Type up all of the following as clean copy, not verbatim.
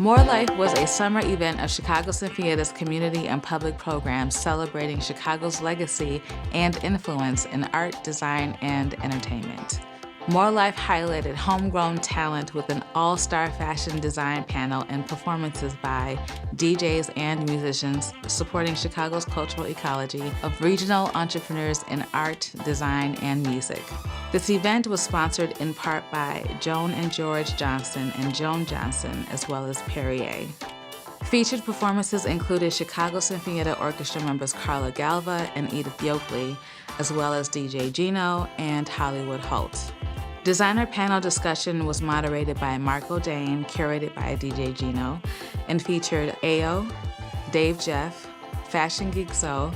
More Life was a summer event of Chicago Sinfonietta's community and public programs celebrating Chicago's legacy and influence in art, design, and entertainment. More Life highlighted homegrown talent with an all-star fashion design panel and performances by DJs and musicians supporting Chicago's cultural ecology of regional entrepreneurs in art, design, and music. This event was sponsored in part by Joan and George Johnson and Joan Johnson, as well as Perrier. Featured performances included Chicago Sinfonietta Orchestra members Karla Galva and Edith Yokley, as well as DJ Geno and Hxlt. Designer panel discussion was moderated by Dane, curated by DJ Geno, and featured AO, Dave Jeff, Fashion Geek Zo,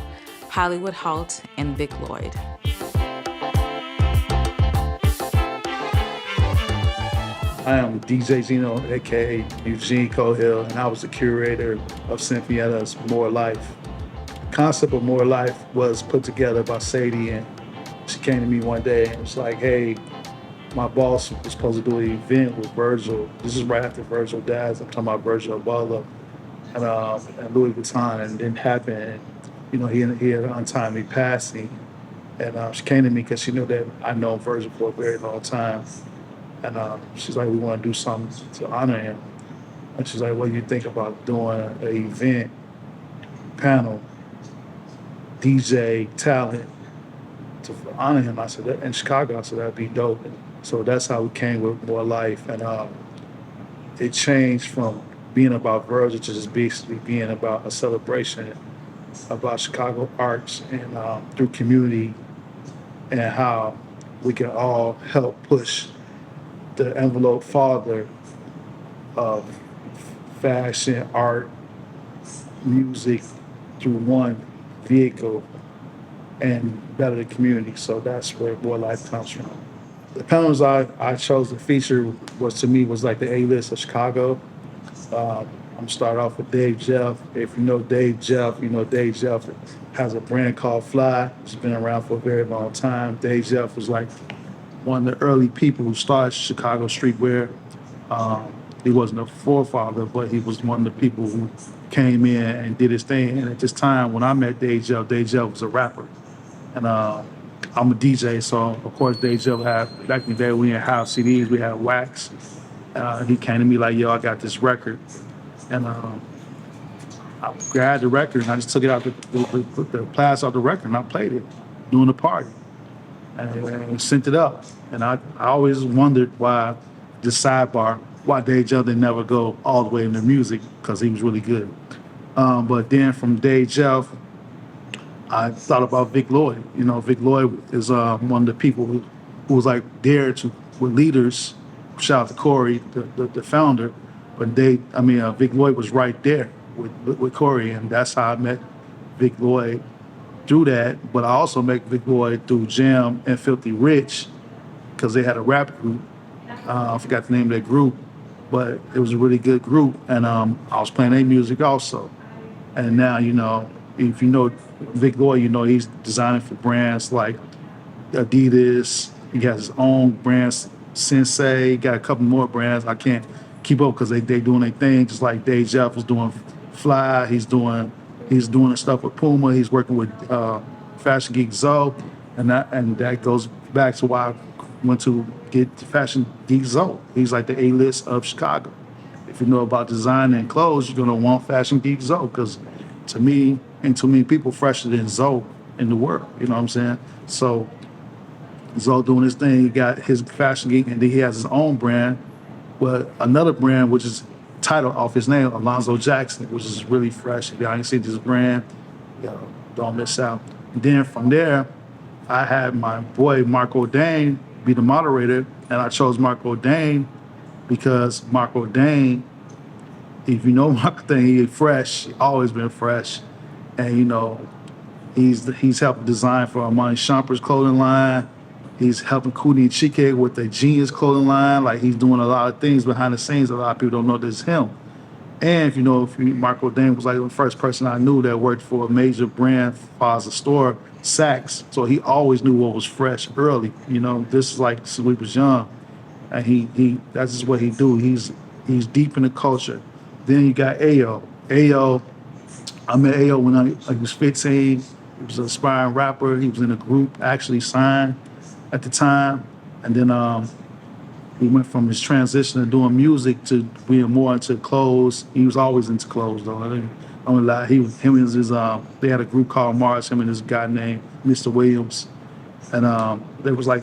Hxlt, and Vic Lloyd. I am DJ Geno, aka Eugene Cohill, and I was the curator of Sinfonietta's More Life. The concept of More Life was put together by Sadie, and she came to me one day and was like, hey, my boss was supposed to do an event with Virgil. This is right after Virgil died. I'm talking about Virgil Abloh and Louis Vuitton, and it didn't happen. And, you know, he had an untimely passing. And she came to me because she knew that I'd known Virgil for a very long time. And she's like, we want to do something to honor him. And she's like, what do you think about doing an event, panel, DJ, talent to honor him? I said, in Chicago, I said, that'd be dope. And so that's how we came with More Life. And it changed from being about Virgil to just basically being about a celebration about Chicago arts and through community and how we can all help push the envelope farther of fashion, art, music through one vehicle and better the community. So that's where More Life comes from. The panels I chose to feature was like the A-list of Chicago. I'm start off with Dave Jeff. If you know Dave Jeff, you know Dave Jeff has a brand called Fly. It's been around for a very long time. Dave Jeff was like one of the early people who started Chicago streetwear. He wasn't a forefather, but he was one of the people who came in and did his thing. And at this time, when I met Dave Jeff was a rapper. And I'm a DJ, so of course Dave Jeff had, back in the day we didn't have CDs, we had wax. He came to me like, yo, I got this record. And I grabbed the record and I just took it out the plastic out the record and I played it during the party. And sent it up. And I always wondered why, just sidebar, why Dave Jeff didn't never go all the way into music, because he was really good. But then from Dave Jeff, I thought about Vic Lloyd. You know, Vic Lloyd is one of the people who was like there with leaders. Shout out to Corey, the founder. But Vic Lloyd was right there with Corey, and that's how I met Vic Lloyd through that. But I also met Vic Lloyd through Jam and Filthy Rich, because they had a rap group. I forgot the name of that group, but it was a really good group, and I was playing their music also. And now, you know, if you know Vic Lloyd, you know he's designing for brands like Adidas. He has his own brands, Sensei. He got a couple more brands. I can't keep up because they doing their thing, just like Dave Jeff was doing Fly. He's doing the stuff with Puma. He's working with Fashion Geek Zo, and that goes back to why I went to get Fashion Geek Zo. He's like the A-list of Chicago. If you know about design and clothes, you're gonna want Fashion Geek Zo, because to me and too many people fresher than Zo in the world. You know what I'm saying? So Zo doing his thing. He got his Fashion Geek, and then he has his own brand, but another brand which is titled off his name, Alonzo Jackson, which is really fresh. If y'all ain't see this brand, don't miss out. And then from there, I had my boy Dane be the moderator, and I chose Dane because Dane, if you know Dane, he's fresh, always been fresh, and you know, he's helped design for Armani Champer's clothing line. He's helping Cooney and Chike with the Genius clothing line. Like, he's doing a lot of things behind the scenes. A lot of people don't know this is him. And if you know, Marco Dane was like the first person I knew that worked for a major brand, as a store, Saks. So he always knew what was fresh early. You know, this is like since we was young, and he that's just what he do. He's deep in the culture Then you got Ayo. Ayo, I met Ayo when I was 15. He was an aspiring rapper. He was in a group, actually signed at the time. And then he went from his transition to doing music to being more into clothes. He was always into clothes, though. I don't lie. Him and his, they had a group called Mars, him and this guy named Mr. Williams. And they was like,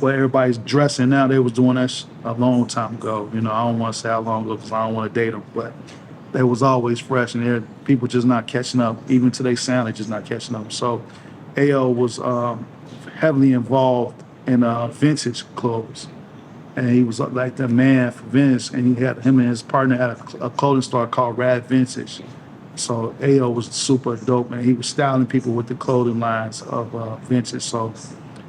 where everybody's dressing now, they was doing that a long time ago. You know, I don't want to say how long ago because I don't want to date them, but they was always fresh, and people just not catching up. Even to their sound, they just not catching up. So Ayo was heavily involved in vintage clothes. And he was like the man for vintage, and he had him and his partner had a clothing store called Rad Vintage. So Ayo was super dope, and he was styling people with the clothing lines of vintage. So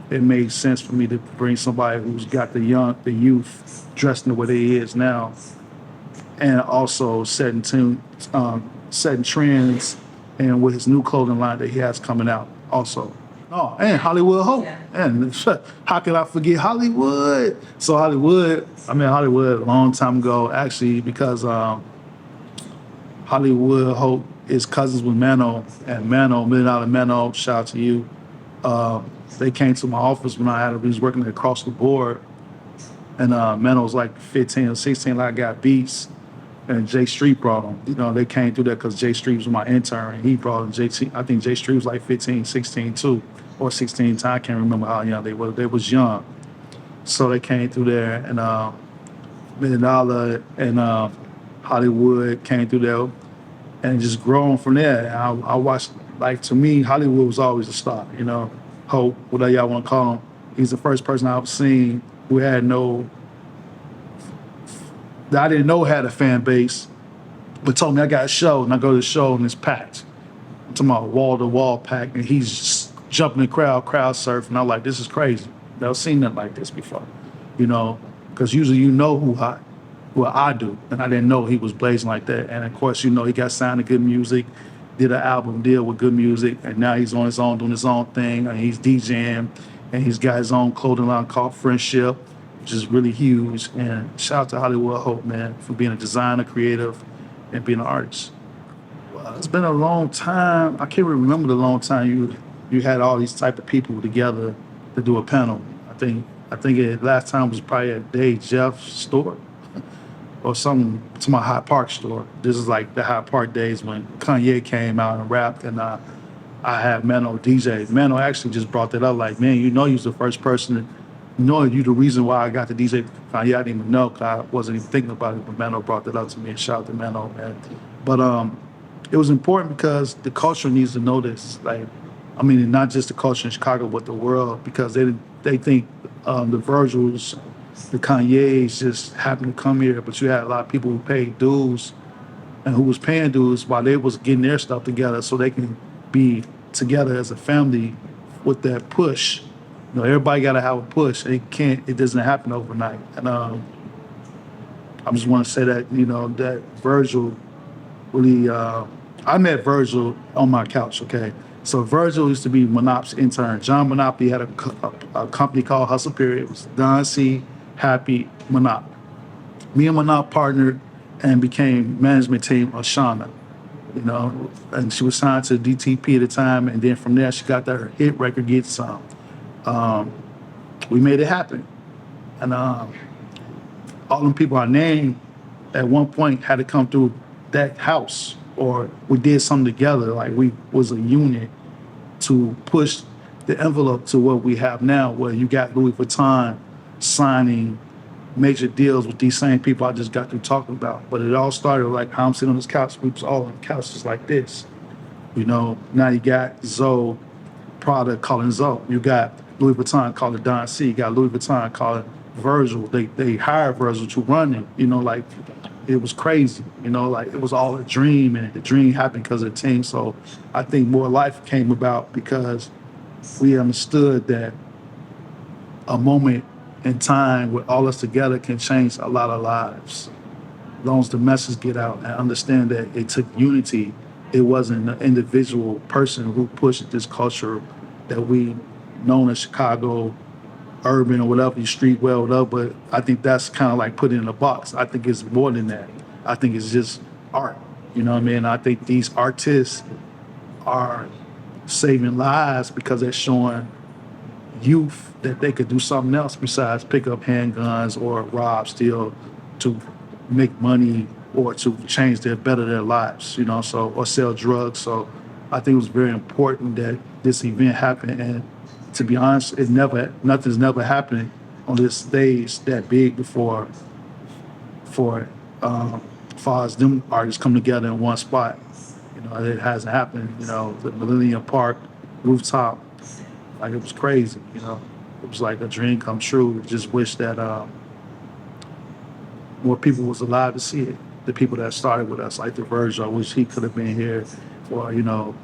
it made sense for me to bring somebody who's got the youth dressed in the way they is now, and also setting trends, and with his new clothing line that he has coming out also. Oh, and Hollywood Hope. Yeah. And how can I forget Hollywood? So I met Hollywood a long time ago, actually, because Hollywood Hope is cousins with Mano, and Mano, $1 Million Mano, shout out to you. They came to my office when I was working across the board, and Mano was like 15 or 16, like I got beats, and Jay Street brought them. You know, they came through there because Jay Street was my intern, and he brought them. I think Jay Street was like 15, 16 too, or 16. I can't remember how young they were. They was young. So they came through there, and $1 Million and Hollywood came through there, and just grown from there. I watched, like, to me, Hollywood was always a star, you know. Hope, whatever y'all want to call him. He's the first person I've seen who had that I didn't know had a fan base, but told me I got a show, and I go to the show and it's packed. I'm talking about wall-to-wall packed, and he's just jumping in the crowd surfing. I'm like, this is crazy. Never seen nothing like this before, you know, because usually you know who I do, and I didn't know he was blazing like that. And of course, you know, he got signed to Good Music, did an album deal with Good Music, and now he's on his own, doing his own thing, and he's DJing, and he's got his own clothing line called Friendship, which is really huge. And shout out to Hollywood Hope, man, for being a designer, creative, and being an artist. Well, it's been a long time. I can't remember the long time you had all these type of people together to do a panel. I think it last time was probably at Dave Jeff's store or something, to my Hyde Park store. This is like the Hyde Park days when Kanye came out and rapped, and I had Mano DJ. Mano actually just brought that up, like, man, you know, you was the first person, you the reason why I got the DJ Kanye. I didn't even know, because I wasn't even thinking about it, but Mano brought that up to me, and shout out to Mano, man. But it was important because the culture needs to know this. Like, I mean, not just the culture in Chicago, but the world, because they think the Virgils, the Kanyes just happened to come here, but you had a lot of people who paid dues and who was paying dues while they was getting their stuff together so they can be together as a family with that push. You know, everybody got to have a push. It doesn't happen overnight. And I just want to say that, you know, that Virgil really, I met Virgil on my couch, okay? So Virgil used to be Monop's intern. John Monopoly had a company called Hxlt. It was Don C, Happy, Monop. Me and Monop partnered and became management team of Shauna, you know, and she was signed to DTP at the time, and then from there she got her hit record, Get Some. We made it happen, and all them people I named at one point had to come through that house, or we did something together, like we was a unit to push the envelope to what we have now, where you got Louis Vuitton signing major deals with these same people I just got through talking about. But it all started like how I'm sitting on this couch, we was all on couches like this. You know, now you got Zoe, Prada calling Zoe. You got Louis Vuitton calling Don C. You got Louis Vuitton calling Virgil. They hired Virgil to run it, you know, like it was crazy, you know, like it was all a dream, and the dream happened because of the team. So I think More Life came about because we understood that a moment in time with all us together can change a lot of lives. As long as the message get out and understand that it took unity. It wasn't an individual person who pushed this culture that we known as Chicago, urban or whatever, you street well, whatever, but I think that's kind of like put it in a box. I think it's more than that. I think it's just art. You know what I mean? I think these artists are saving lives because they're showing youth that they could do something else besides pick up handguns or rob, steal to make money or to change better their lives, you know, so, or sell drugs. So I think it was very important that this event happened. And to be honest, nothing's never happened on this stage that big before for far as them artists come together in one spot. You know, it hasn't happened, you know, the Millennium Park, Rooftop, like it was crazy, you know. It was like a dream come true. Just wish that more people was alive to see it. The people that started with us, like the Virgil, I wish he could have been here, or, you know,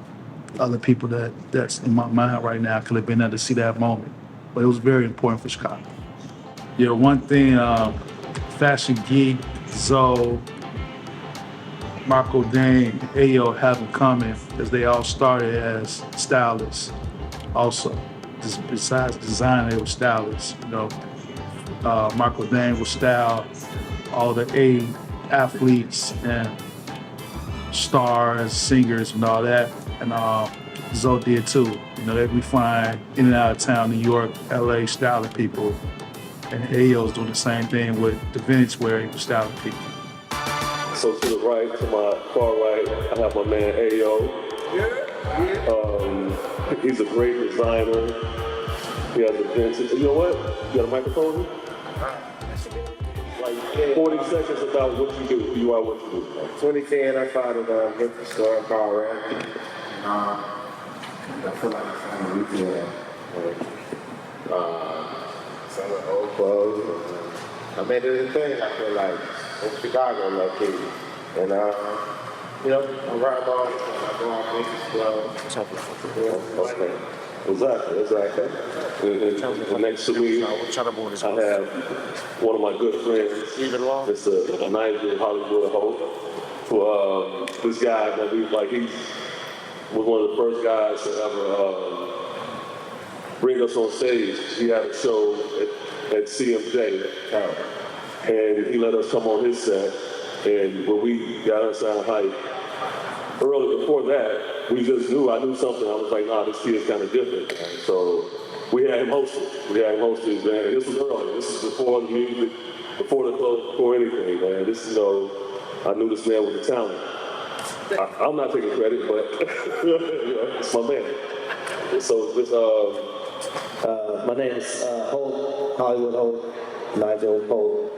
other people that's in my mind right now could have been there to see that moment. But it was very important for Chicago. Yeah, one thing, Fashion Geek, Zo, Marco, Dane, Ayo have in common is they all started as stylists also. Just besides design, they were stylists, you know. Marco Dane was style all the A athletes and stars, singers, and all that. And Zo did too. You know, that we find in and out of town, New York, LA, styling people. And Ayo's doing the same thing with the vintage wear, he was styling people. So to the right, to my far right, I have my man Ayo. He's a great designer. He has a vintage. You know what? You got a microphone? Like 40 seconds about what you do, who you are, what you do. 2010, I founded a vintage store in Karla. I feel like I found a retail. Selling old clothes. I made it a thing, I feel like, in Chicago, located. And, you know, I ride on, I go on vintage clothes. Okay. Exactly. And next to me, I have one of my good friends, Mr. Nigel Hollywood Hope, who this guy that he was one of the first guys to ever bring us on stage. He had a show at CMJ, and he let us come on his set, and when we got us on hype, early before that, I knew something. I was like, nah, this kid's kind of different. Man. So we had him hosted, man. And this was early. This is before the music, before the clothes, before anything, man. This, you know, I knew this man was a talent. I'm not taking credit, but you know, it's my man. So this, my name is Holt, Hollywood Holt, Nigel Holt.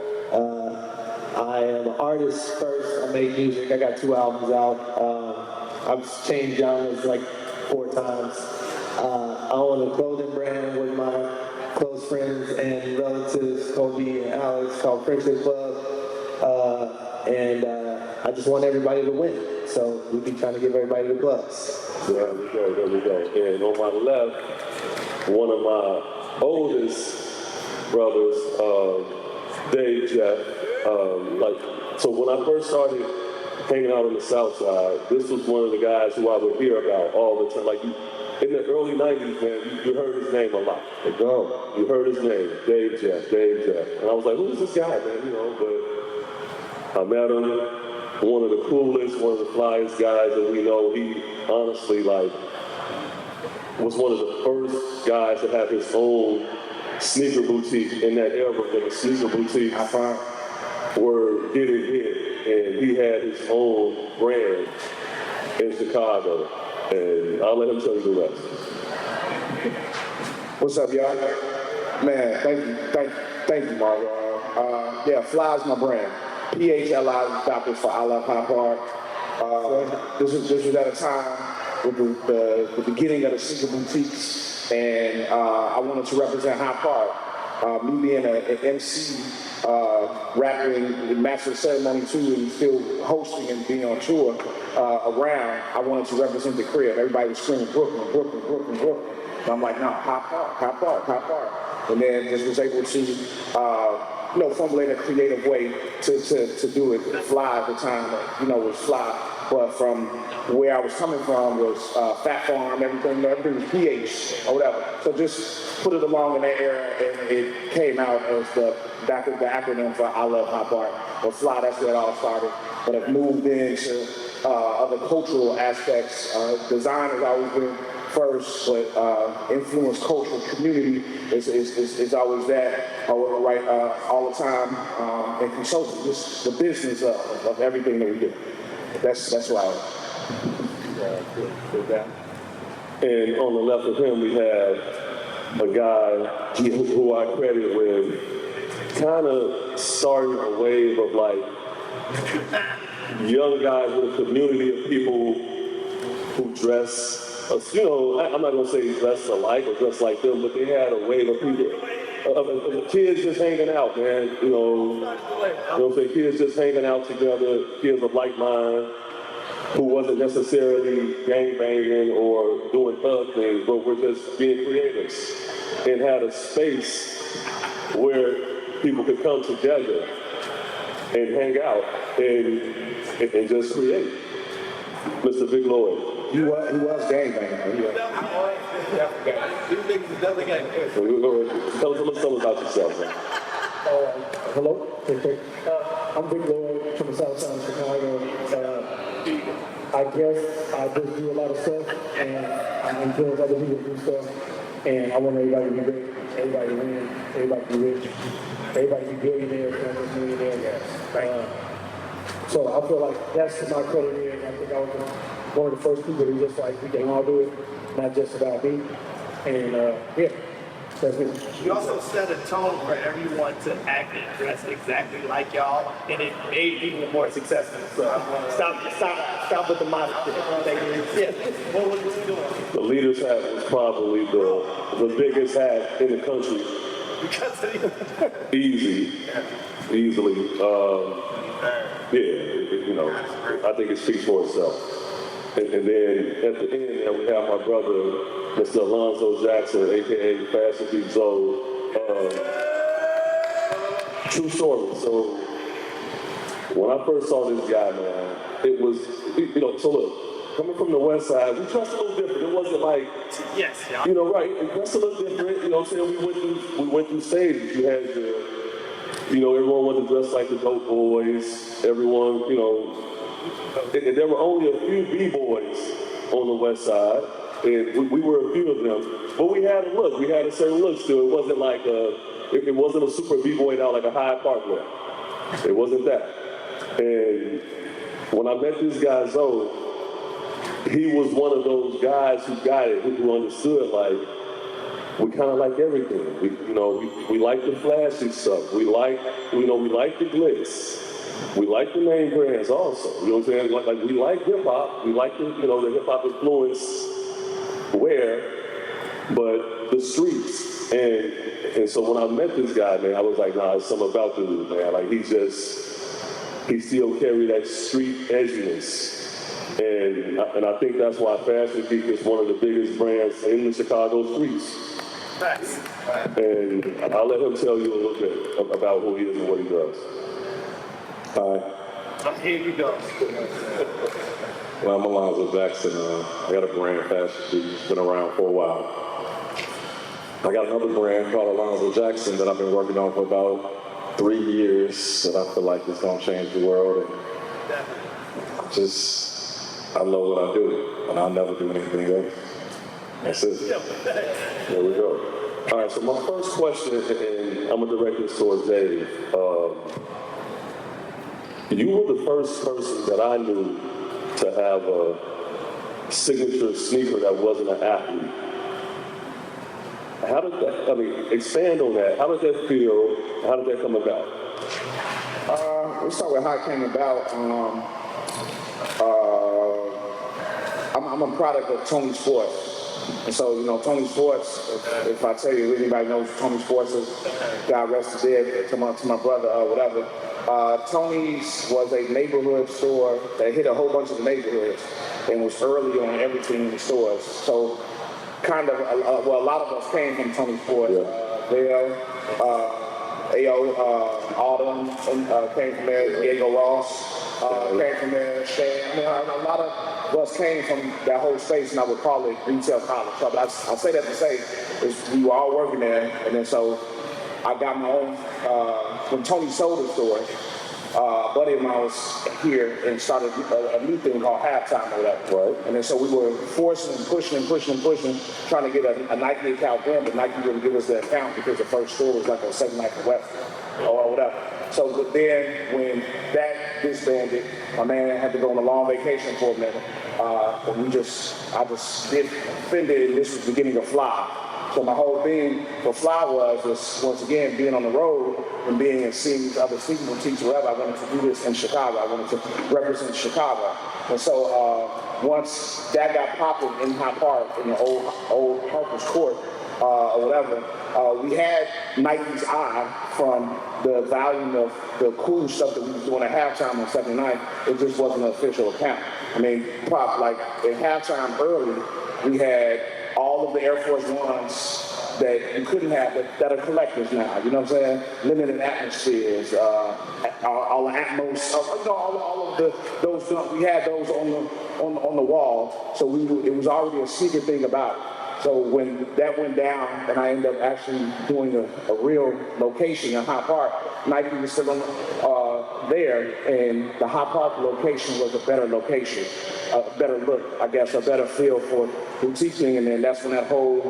I am an artist first. I make music. I got 2 albums out. I've changed genres like 4 times. I own a clothing brand with my close friends and relatives, Kobe and Alex, called Friendship Club. And I just want everybody to win. So we be trying to give everybody the gloves. There we go. And on my left, one of my oldest brothers, Dave Jeff. So when I first started hanging out on the South Side, this was one of the guys who I would hear about all the time. Like in the early 90s, man, you heard his name a lot. You heard his name, Dave Jeff. And I was like, who is this guy, man? You know, but I met him. One of the coolest, one of the flyest guys that we know. He honestly, like, was one of the first guys to have his own sneaker boutique in that era. When the sneaker boutiques were getting hit. And he had his own brand in Chicago. And I'll let him tell you the rest. What's up, y'all? Man, thank you, Margo. Yeah, Fly's my brand. PHLI stopped us for I Love High Park. This was at a time with the beginning of the sneaker boutiques, and I wanted to represent High Park. Me being an MC, rapping in Master Ceremony too, and still hosting and being on tour around, I wanted to represent the crib. Everybody was screaming Brooklyn. And I'm like, no, High Park. And then just was able to, formulate a creative way to do it. Fly at the time, was Fly. but from where I was coming from was Fat Farm, everything was PH or whatever. So just put it along in that era, and it came out as the acronym for I Love Hop Art. Or Fly, that's where it all started. But I've moved into other cultural aspects. Design has always been first, but influence, cultural, community is always that. I want to write all the time, and consulting, just the business of everything that we do. That's why. And on the left of him, we have a guy who I credit with kind of starting a wave of like young guys with a community of people who dress, I'm not going to say dress alike or dress like them, but they had a wave of people, of kids just hanging out, man. You know what I'm saying? Kids just hanging out together, kids of like mind, who wasn't necessarily gangbanging or doing thug things, but were just being creators and had a space where people could come together and hang out and just create. Mr. Vic Lloyd. He was gangbanging. Tell us about yourself, man. Hello. I'm Vic Lloyd from the South Side of Chicago. I guess I just do a lot of stuff, and I influence other people to do stuff. And I want everybody to be great, everybody to win, everybody to be rich, everybody to be billionaires, millionaires. So I feel like that's my credit here. I think I was one of the first people who just like, we can all do it, not just about me. And yeah, that's it. You also set a tone for everyone to act and dress exactly like y'all, and it made even more successful. So stop with the modesty. Yeah. What was you doing? The leader's hat was probably the biggest hat in the country. Because of Easily. I think it speaks for itself. And then at the end, we have my brother, Mr. Alonzo Jackson, a.k.a. Fashion Geek Zo. True story. So when I first saw this guy, man, it was, so look, coming from the West Side, we dressed a little different. It wasn't like, yes, yeah. Right, it dressed a little different. You know what I'm saying? We went through stages. You had everyone wanted to dress like the Dope Boys. Everyone, and there were only a few B-boys on the West Side, and we were a few of them. But we had a look. We had a certain look still. It wasn't like it wasn't a super B-boy out like a Hyde Park look. It wasn't that. And when I met this guy Zo, he was one of those guys who got it, who understood like, we kind of like everything. We like the flashy stuff. We like the glitz. We like the name brands also. You know what I'm saying? Like we like hip hop. We like the hip hop influence wear, but the streets. And so when I met this guy, man, I was like, nah, there's something about the dude, man. Like he still carry that street edginess. And I think that's why Fashion Geek is one of the biggest brands in the Chicago streets. Nice. And I'll let him tell you a little bit about who he is and what he does. Hi. Here you go. Well, I'm Alonzo Jackson. I got a brand, Fashion Geek. It's been around for a while. I got another brand called Alonzo Jackson that I've been working on for about 3 years that I feel like is going to change the world. And I love what I do, and I'll never do anything else. That's it. There we go. All right, so my first question, and I'm going to direct this towards Dave. You were the first person that I knew to have a signature sneaker that wasn't an athlete. How did that, expand on that. How did that feel? How did that come about? Let's start with how it came about. I'm a product of Tony Sports. And so, Tony Sports, if I tell you, if anybody knows Tony Sports is, God rest his dead, to my brother, whatever. Tony's was a neighborhood store that hit a whole bunch of neighborhoods and was early on everything in the stores. So kind of, a lot of us came from Tony Sports. Bill, Autumn came from there, Diego Ross. came from there. Shane, I mean, a lot of us came from that whole space, and I would call it retail college. So I say that to say is we were all working there, and then so I got my own from Tony Soda's store. A buddy of mine was here and started a new thing called halftime or whatever. Right. And then so we were forcing and pushing, trying to get a Nike account then, but Nike wouldn't give us the account because the first store was like on 2nd Night and West or whatever. So but then when that disbanded, my man had to go on a long vacation for a minute. And I just did offended, and this was the beginning of Fly. So my whole thing for Fly was once again being on the road and being and seeing other people teach whatever. I wanted to do this in Chicago. I wanted to represent Chicago. And so once that got popping in Hyde Park in the old Harper's Court or whatever, we had Nike's eye from the volume of the cool stuff that we was doing at halftime on Saturday night. It just wasn't an official account. I mean, like at halftime early, we had all of the Air Force Ones that you couldn't have that are collectors now. You know what I'm saying? Limited atmospheres, all the Atmos, all of those. We had those on the wall. So it was already a secret thing about it. So when that went down, and I ended up actually doing a real location in Hyde Park, Nike was still there, and the Hyde Park location was a better location, a better look, I guess, a better feel for teaching, and then that's when that whole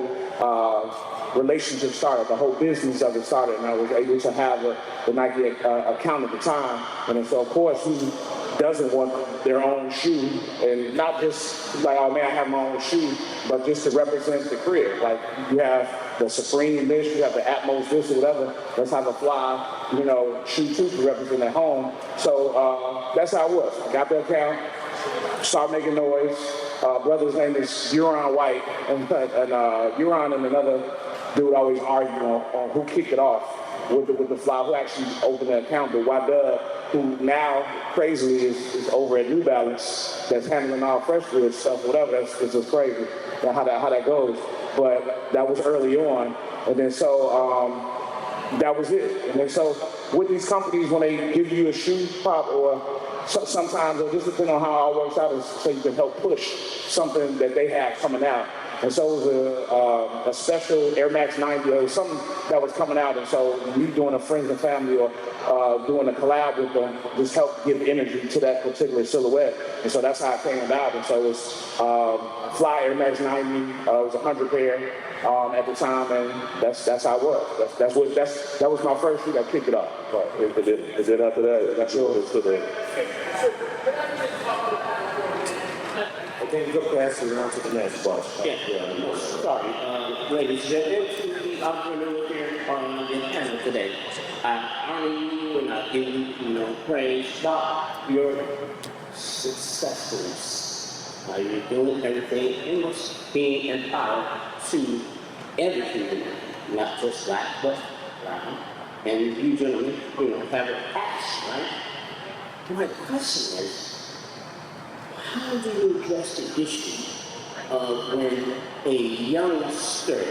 relationship started, the whole business of it started, and I was able to have the Nike account at the time, and then so of course who doesn't want their own shoe, and not just like, oh man, I have my own shoe, but just to represent the career. Like you have the Supreme this, you have the Atmos this or whatever, let's have a Fly, shoe too to represent at home. So that's how it was. I got the account, started making noise. Brother's name is Huron White, and Huron and another dude always argue on who kicked it off with the Fly, who actually opened the account, but Wadub, who now crazily is over at New Balance, that's handling all Freshfield stuff, whatever. That's just crazy how that goes. But that was early on, and then so that was it. And then so with these companies, when they give you a shoe pop or sometimes, it just depends on how it all works out, is so you can help push something that they have coming out. And so it was a special Air Max 90 or something that was coming out. And so me doing a friends and family or doing a collab with them just helped give energy to that particular silhouette. And so that's how it came about. And so it was Fly Air Max 90. It was 100 pair at the time, and that's how it was. That was my first shoe that kicked it off. Right. And then after that, that's yours to the. Okay, go pass it around to the next boss. Sorry, ladies and gentlemen, to the entrepreneur here on the panel today. I honor you and I give you, praise about your successes. You're doing everything and being empowered to everything, not just black, but brown. And you gentlemen, have a passion, right? My question is, how do you address the issue of when a youngster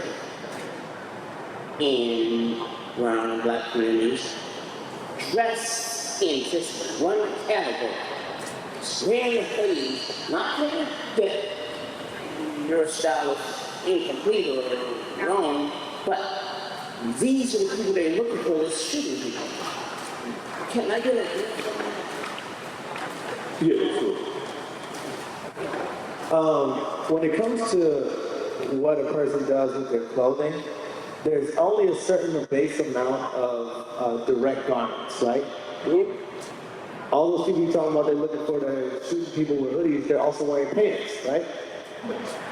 in brown and black communities dress in just one category, wearing hoodies, not that your style is incomplete or wrong, but these are the people they're looking for as shooting people? Can I get it? Yeah, sure. When it comes to what a person does with their clothing, there's only a certain base amount of direct garments, right? All those people you're talking about, they're looking for to shoot people with hoodies, they're also wearing pants, right?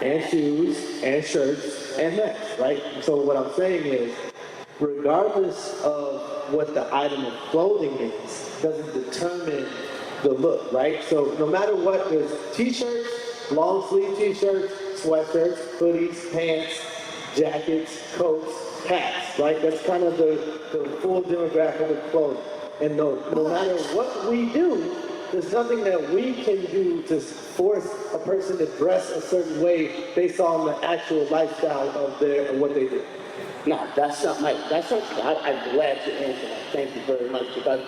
And shoes, and shirts, and hats, right? So what I'm saying is, regardless of what the item of clothing is, doesn't determine the look, right? So no matter what, there's t-shirts, long sleeve t-shirts, sweatshirts, hoodies, pants, jackets, coats, hats, right? That's kind of the full demographic of clothing. And no matter what we do, there's nothing that we can do to force a person to dress a certain way based on the actual lifestyle of what they do. No, that's not my, I'm glad you answered that. Thank you very much, because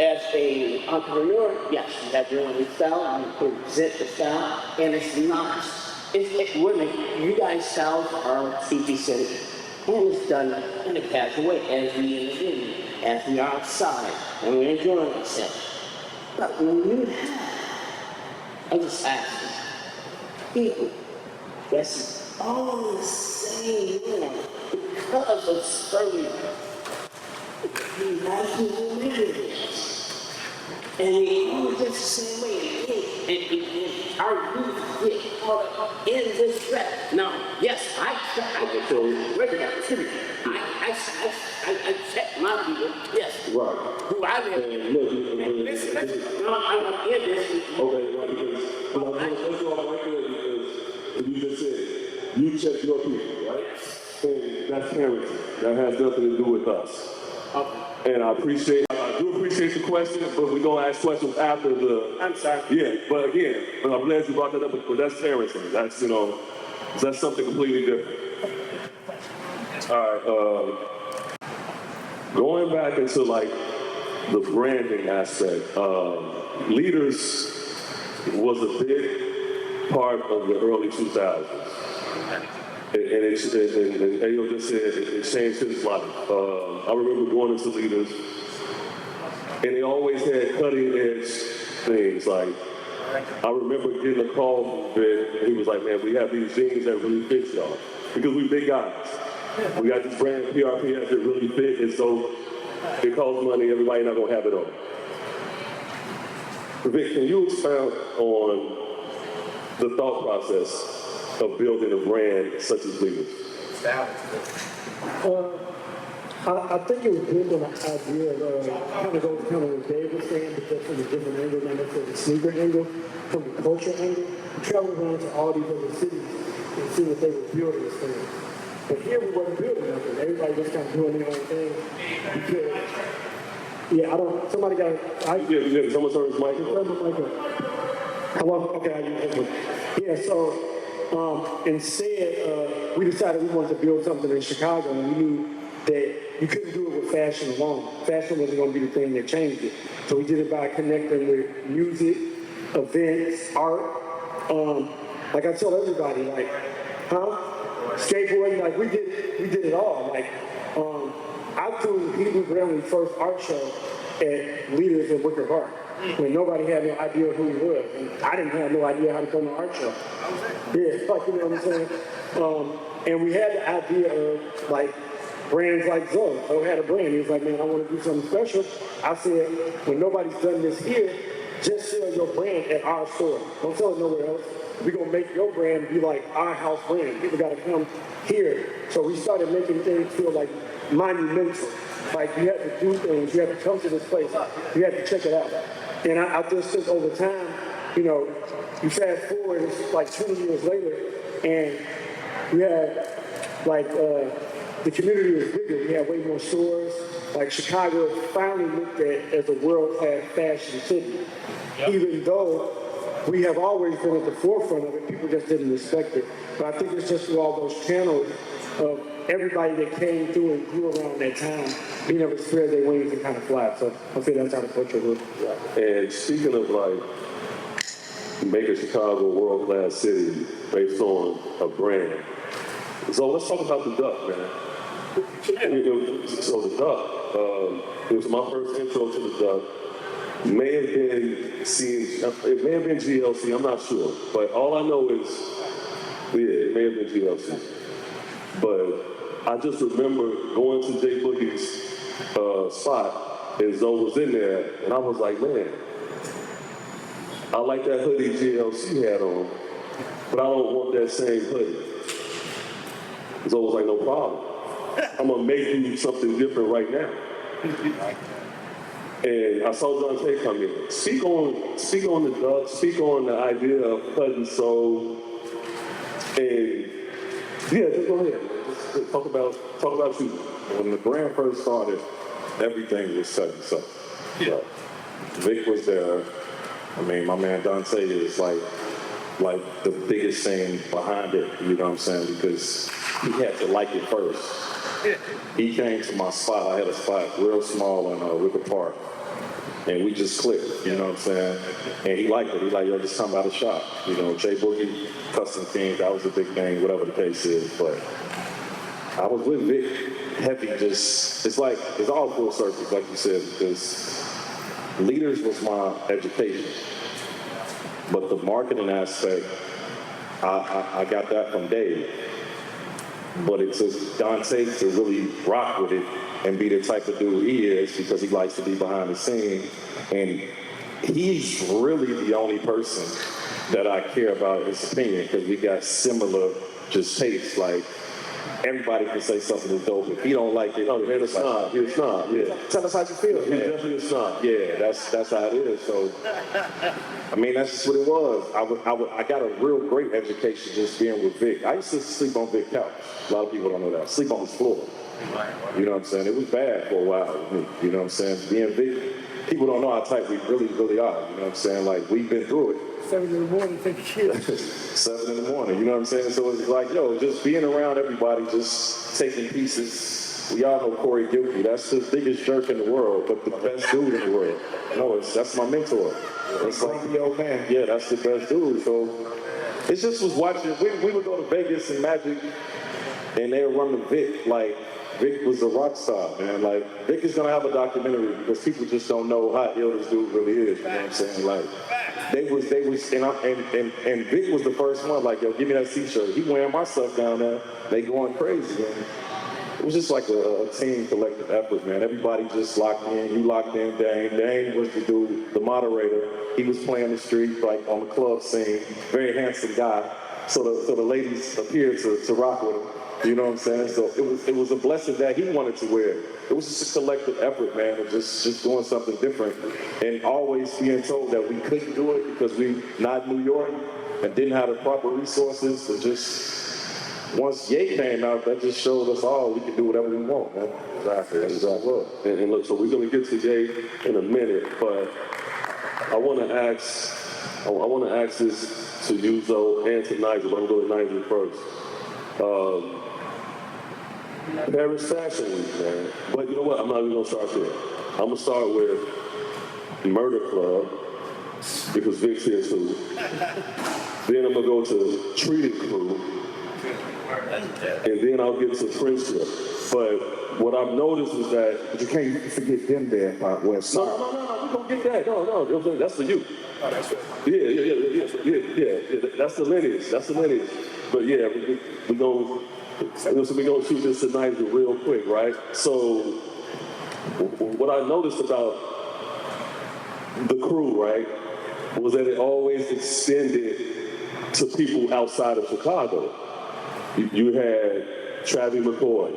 as a entrepreneur, yes, you have your own style, you present the style, and it's not, you guys' styles are CP-centered, and it's done in a casual way, as we in the venue, as we are outside, and we're enjoying ourselves. But when you have, I just ask people that's all the same one because of certain national languages. And we all just the same way. And our youth get caught up in this trap. Now, yes, I check my people. Yes. Right. Who I live And look, Listen. No, I'm in this. okay, right, because I want to take you all right there because you just said, you check your people, right? And that's parenting. That has nothing to do with us. And I do appreciate the question, but we're going to ask questions after the... I'm sorry. Yeah, but again, I'm glad you brought that up, but that's parenting. That's, that's something completely different. All right, going back into, like, the branding aspect, Leaders was a big part of the early 2000s. And Ayo just said it changed his life. I remember going into Leaders, and they always had cutting edge things. Like, I remember getting a call from Vic, and he was like, man, we have these jeans that really fit y'all. Because we big guys. We got this brand PRPS that really fit, and so it costs money, everybody not gonna have it on. Vic, can you expound on the thought process of building a brand such as Leaders? I think it was built on the idea of kind of what Dave was saying, but just from a different angle, not necessarily the sneaker angle, from the culture angle. We traveled around to all these other cities and see what they were building this thing. But here we wasn't building nothing. Everybody was kind of doing their own thing. Because, somebody got someone turn his mic on. Hello? Okay, I use this one. Yeah, so instead, we decided we wanted to build something in Chicago, and we knew that you couldn't do it with fashion alone. Fashion wasn't going to be the thing that changed it. So we did it by connecting with music, events, art. Like I tell everybody, like, skateboarding, like we did it all. Like, I threw Hebrew Bramley's first art show at Leaders at Wicker Park when nobody had no idea who he was. And I didn't have no idea how to come to an art show. Yeah, like, you know what I'm saying? And we had the idea of, like, brands like Zo. Zo had a brand. He was like, man, I want to do something special. I said, when nobody's done this here, just sell your brand at our store. Don't sell it nowhere else. We're going to make your brand be like our house brand. People got to come here. So we started making things feel like monumental. Like you had to do things. You had to come to this place. You had to check it out. And I just think over time, you fast forward, it's like 20 years later, and we had like, the community was bigger. We had way more stores. Like Chicago is finally looked at as a world-class fashion city. Yep. Even though we have always been at the forefront of it, people just didn't respect it. But I think it's just through all those channels of everybody that came through and grew around that town being able to spread their wings and kind of fly. So I think that's how the culture works. Yeah. And speaking of like making Chicago a world-class city based on a brand, so let's talk about the Duck, man. So the Duck, it was my first intro to the Duck. It may have been GLC, I'm not sure. But all I know is, it may have been GLC. But I just remember going to Jay Boogie's spot, and Zo was in there, and I was like, man, I like that hoodie GLC had on, but I don't want that same hoodie. Zo was like, no problem. I'm gonna make you something different right now. And I saw Dante come in. Speak on the Duck, speak on the idea of cut and sew. And yeah, just go ahead. Just talk about you. When the brand first started, everything was cut and sew. Yeah. Vic was there. I mean, my man Dante is like the biggest thing behind it, you know what I'm saying? Because he had to like it first. He came to my spot. I had a spot real small in Wicker Park. And we just clicked, you know what I'm saying? And he liked it. He like, yo, just come out of the shop. You know, J Boogie, Custom King, that was a big thing, whatever the case is. But I was with Vic heavy, just, it's all full circle, like you said, because leaders was my education. But the marketing aspect, I got that from Dave. But it took Dante to really rock with it and be the type of dude he is, because he likes to be behind the scene. And he's really the only person that I care about his opinion, because we got similar just tastes. Like, everybody can say something is dope. If he don't like it, Oh, man, it's not. It's not. Yeah. Tell us how you feel. He definitely is not. yeah, that's how it is. So, I mean, that's just what it was. I got a real great education just being with Vic. I used to sleep on Vic's couch. A lot of people don't know that. Sleep on his floor. You know what I'm saying? It was bad for a while with me. You know what I'm saying? Being Vic, people don't know how tight we really, really are. You know what I'm saying? Like, we've been through it. 7 in the morning, take a shit. 7 in the morning, you know what I'm saying? So it's like, yo, just being around everybody, just taking pieces. We all know Corey Yokley. That's the biggest jerk in the world, but the best dude in the world. No, that's my mentor. It's like, Yo, man. yeah, that's the best dude. So it just was watching. We would go to Vegas and Magic, and they would run the Vic. Like, Vic was a rock star, man. Like, Vic is gonna have a documentary because people just don't know how ill this dude really is. You know what I'm saying? Like, they was, and Vic was the first one. Like, yo, give me that T-shirt. He wearing my stuff down there. They going crazy, man. It was just like a team collective effort, man. Everybody just locked in. You locked in, Dane. Dane was the dude, the moderator. He was playing the street, like on the club scene. Very handsome guy. So the ladies appeared to rock with him. You know what I'm saying? So it was a blessing that he wanted to wear. It was just a collective effort, man, of just doing something different. And always being told that we couldn't do it because we not New York and didn't have the proper resources. So just, once Ye came out, that just showed us all we can do whatever we want, man. Exactly. And look, so we're going to get to Ye in a minute, but I want to ask this to you, Zo, and to Nigel, but I'm going to go to Nigel first. Paris Fashion Week, man. But you know what? I'm not even going to start there. I'm going to start with Murder Club, because Vic's here too. Then I'm going to go to Treated Crew. And then I'll get to Friendship. But what I've noticed is that... But you can't forget them there, No, we're going to get that. No, that's the youth. Oh, that's right. Yeah. That's the lineage. But yeah, we're going to shoot this tonight real quick, right? So what I noticed about the crew, right, was that it always extended to people outside of Chicago. You had Travis McCoy.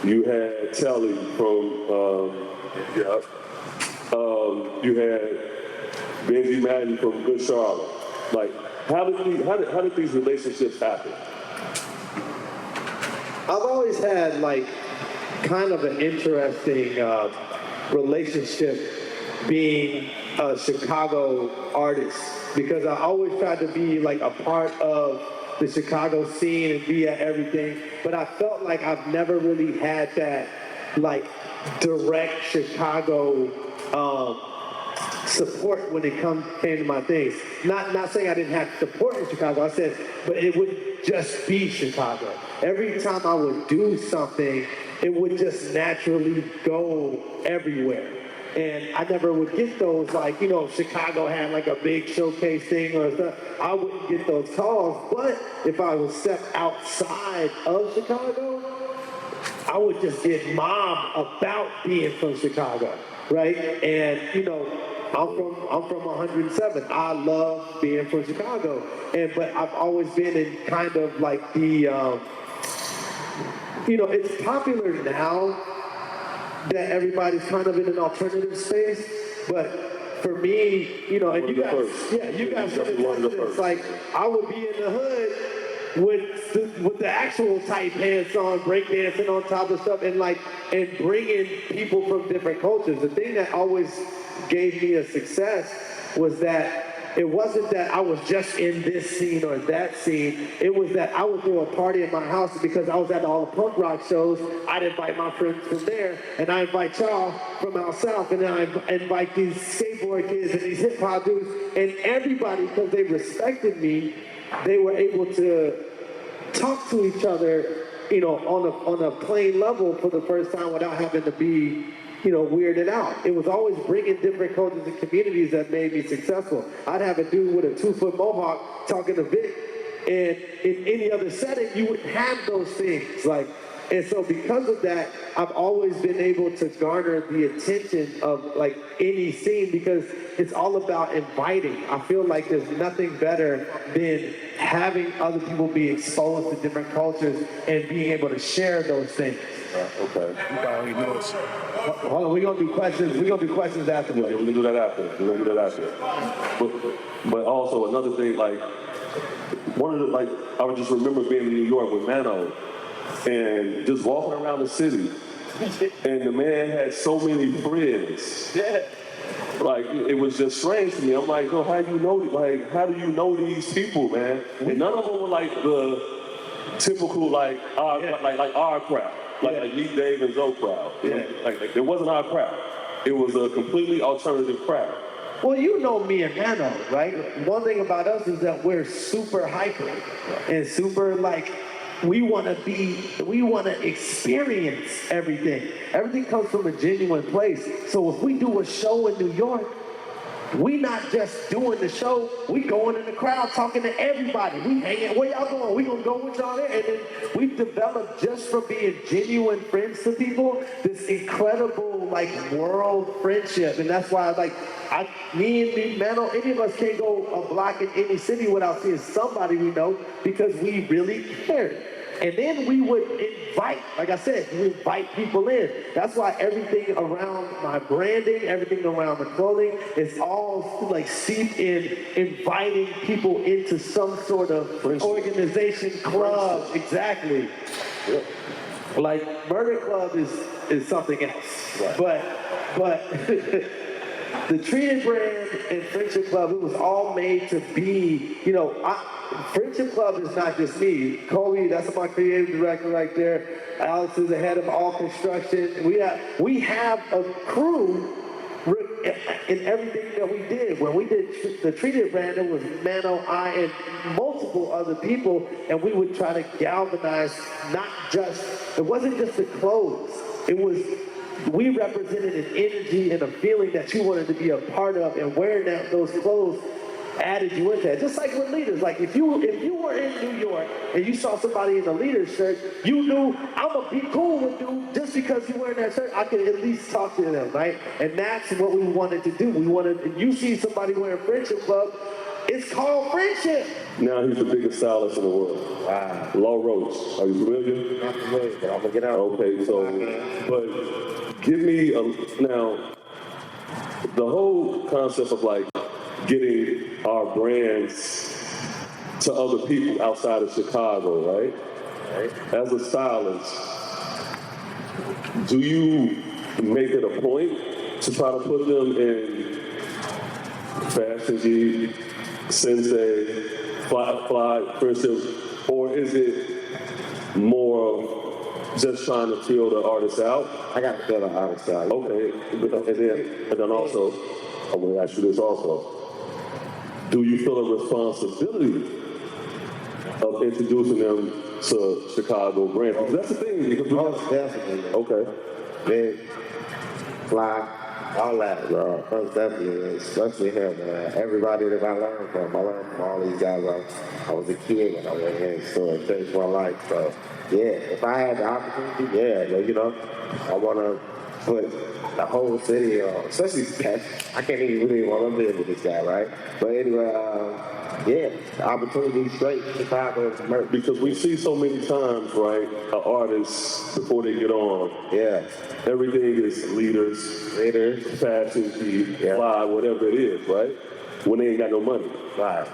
You had Telly from, you had Benji Madden from Good Charlotte. Like, how did these relationships happen? I've always had like kind of an interesting relationship being a Chicago artist, because I always tried to be like a part of the Chicago scene and be at everything, but I felt like I've never really had that like direct Chicago support when it came to my things. Not saying I didn't have support in Chicago, I said, but it would just be Chicago. Every time I would do something, it would just naturally go everywhere. And I never would get those, like, you know, Chicago had like a big showcase thing or stuff. I wouldn't get those calls. But if I would step outside of Chicago, I would just get mobbed about being from Chicago, right? And, you know, I'm from 107. I love being from Chicago. But I've always been in kind of like the, you know, it's popular now that everybody's kind of in an alternative space, but for me, you know, and you guys, it's like I would be in the hood with the actual tight pants on, breakdancing on top of stuff, and bringing people from different cultures. The thing that always gave me a success was that it wasn't that I was just in this scene or that scene. It was that I would throw a party at my house because I was at all the punk rock shows. I'd invite my friends from there, and I invite y'all from out south, and then I invite these skateboard kids and these hip hop dudes, and everybody, because they respected me, they were able to talk to each other, you know, on a plain level for the first time without having to be, you know, weirded out. It was always bringing different cultures and communities that made me successful. I'd have a dude with a 2-foot mohawk talking to Vic, and in any other setting, you wouldn't have those things. Like, and so because of that, I've always been able to garner the attention of like any scene because it's all about inviting. I feel like there's nothing better than having other people be exposed to different cultures and being able to share those things. Okay. Hold on, we're gonna do questions. We're gonna do questions afterwards. Yeah, we're gonna do that after. But also another thing, like I would just remember being in New York with Mano and just walking around the city, and the man had so many friends. Yeah. Like it was just strange to me. I'm like, yo, how do you know these people, man? And none of them were like the typical like our crowd. Like me, Dave, and Zo crowd. You know? Like it wasn't our crowd. It was a completely alternative crowd. Well, you know me and Geno, right? One thing about us is that we're super hyper and super like, we want to experience everything. Everything comes from a genuine place. So if we do a show in New York, we not just doing the show, we going in the crowd talking to everybody. We hanging, where y'all going? We gonna go with y'all there. And then we've developed, just from being genuine friends to people, this incredible like world friendship. And that's why me, Mano, any of us can't go a block in any city without seeing somebody we know because we really cared. And then we would invite, like I said, we invite people in. That's why everything around my branding, everything around the clothing is all like steeped in inviting people into some sort of organization, club. Exactly. Yeah. Like Murder Club is something else. Right. But the Treated brand and Friendship Club, it was all made to be, you know, Friendship Club is not just me. Kobe, that's my creative director right there. Alex is the head of all construction. We have a crew in everything that we did. When we did the Treated brand, it was Mano, I, and multiple other people, and we would try to galvanize it wasn't just the clothes. We represented an energy and a feeling that you wanted to be a part of, and wearing those clothes added you into that. Just like with leaders, like if you were in New York and you saw somebody in a leader's shirt, you knew I'm gonna be cool with you just because you're wearing that shirt. I could at least talk to them, right? And that's what we wanted to do. You see somebody wearing Friendship Club, it's called friendship. Now he's the biggest stylist in the world. Wow. Law Roach. Are you familiar? Not familiar, but I'm gonna get out. Okay, but give me now the whole concept of like getting our brands to other people outside of Chicago, right? As a stylist, do you make it a point to try to put them in Fashion Geek, Sensei, Fly, for instance, or is it more just trying to feel the artist out? I got to feel the artist out. Okay, and then also, I'm going to ask you this also. Do you feel a responsibility of introducing them to Chicago brands? Because that's the thing. Most definitely. Okay. Big, Fly, all that, bro. Most definitely. Especially him, man. Everybody that I learned from all these guys. I was a kid when I went in, so it changed my life. So, yeah, if I had the opportunity, you know, I want to put the whole city on, especially Pet. I can't even really want to live with this guy, right? But anyway, the opportunity straight to Chicago to merch. Because we see so many times, right, artists, before they get on, everything is leaders, Fashion Geek, Fly, whatever it is, right? When they ain't got no money. Right.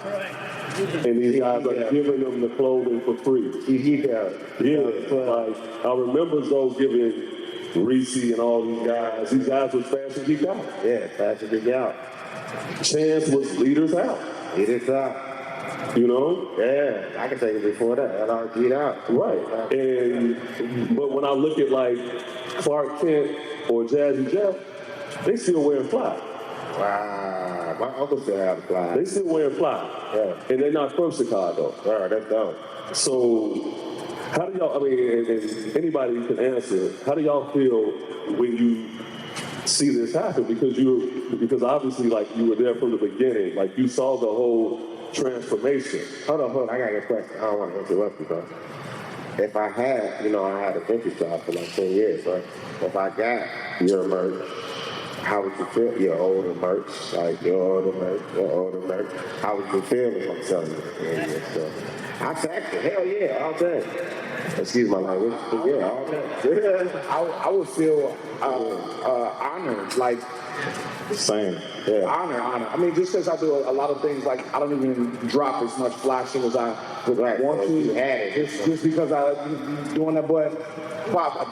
And these guys are giving them the clothing for free. Like, I remember Zo giving Reese and all these guys was Fashion Geek out. Yeah, Fashion Geek out. Chance was Leaders Out. Leaders Out. You know? Yeah, I can take it before that. LRG Out. Right. But when I look at like Clark Kent or Jazzy Jeff, they still wearing fly. Wow. My uncle still have fly. They still wearing fly. Yeah. And they're not from Chicago. Wow, that's dope. So how do y'all, I mean, and anybody can answer, how do y'all feel when you see this happen? Because obviously, like, you were there from the beginning. Like, you saw the whole transformation. Hold on. I got a question. I don't want to interrupt you, bro. If I had, I had a vintage shop for like 10 years, right? If I got your merch, how would you feel? Your older merch, your older merch. How would you feel if I'm selling it? I said, hell yeah, all day. Excuse my language, but yeah, all day. I would feel honored, like. Same, yeah. Honor. I mean, just because I do a lot of things, like, I don't even drop as much fly shit as I would want to. You had it. Just because I'm doing that, but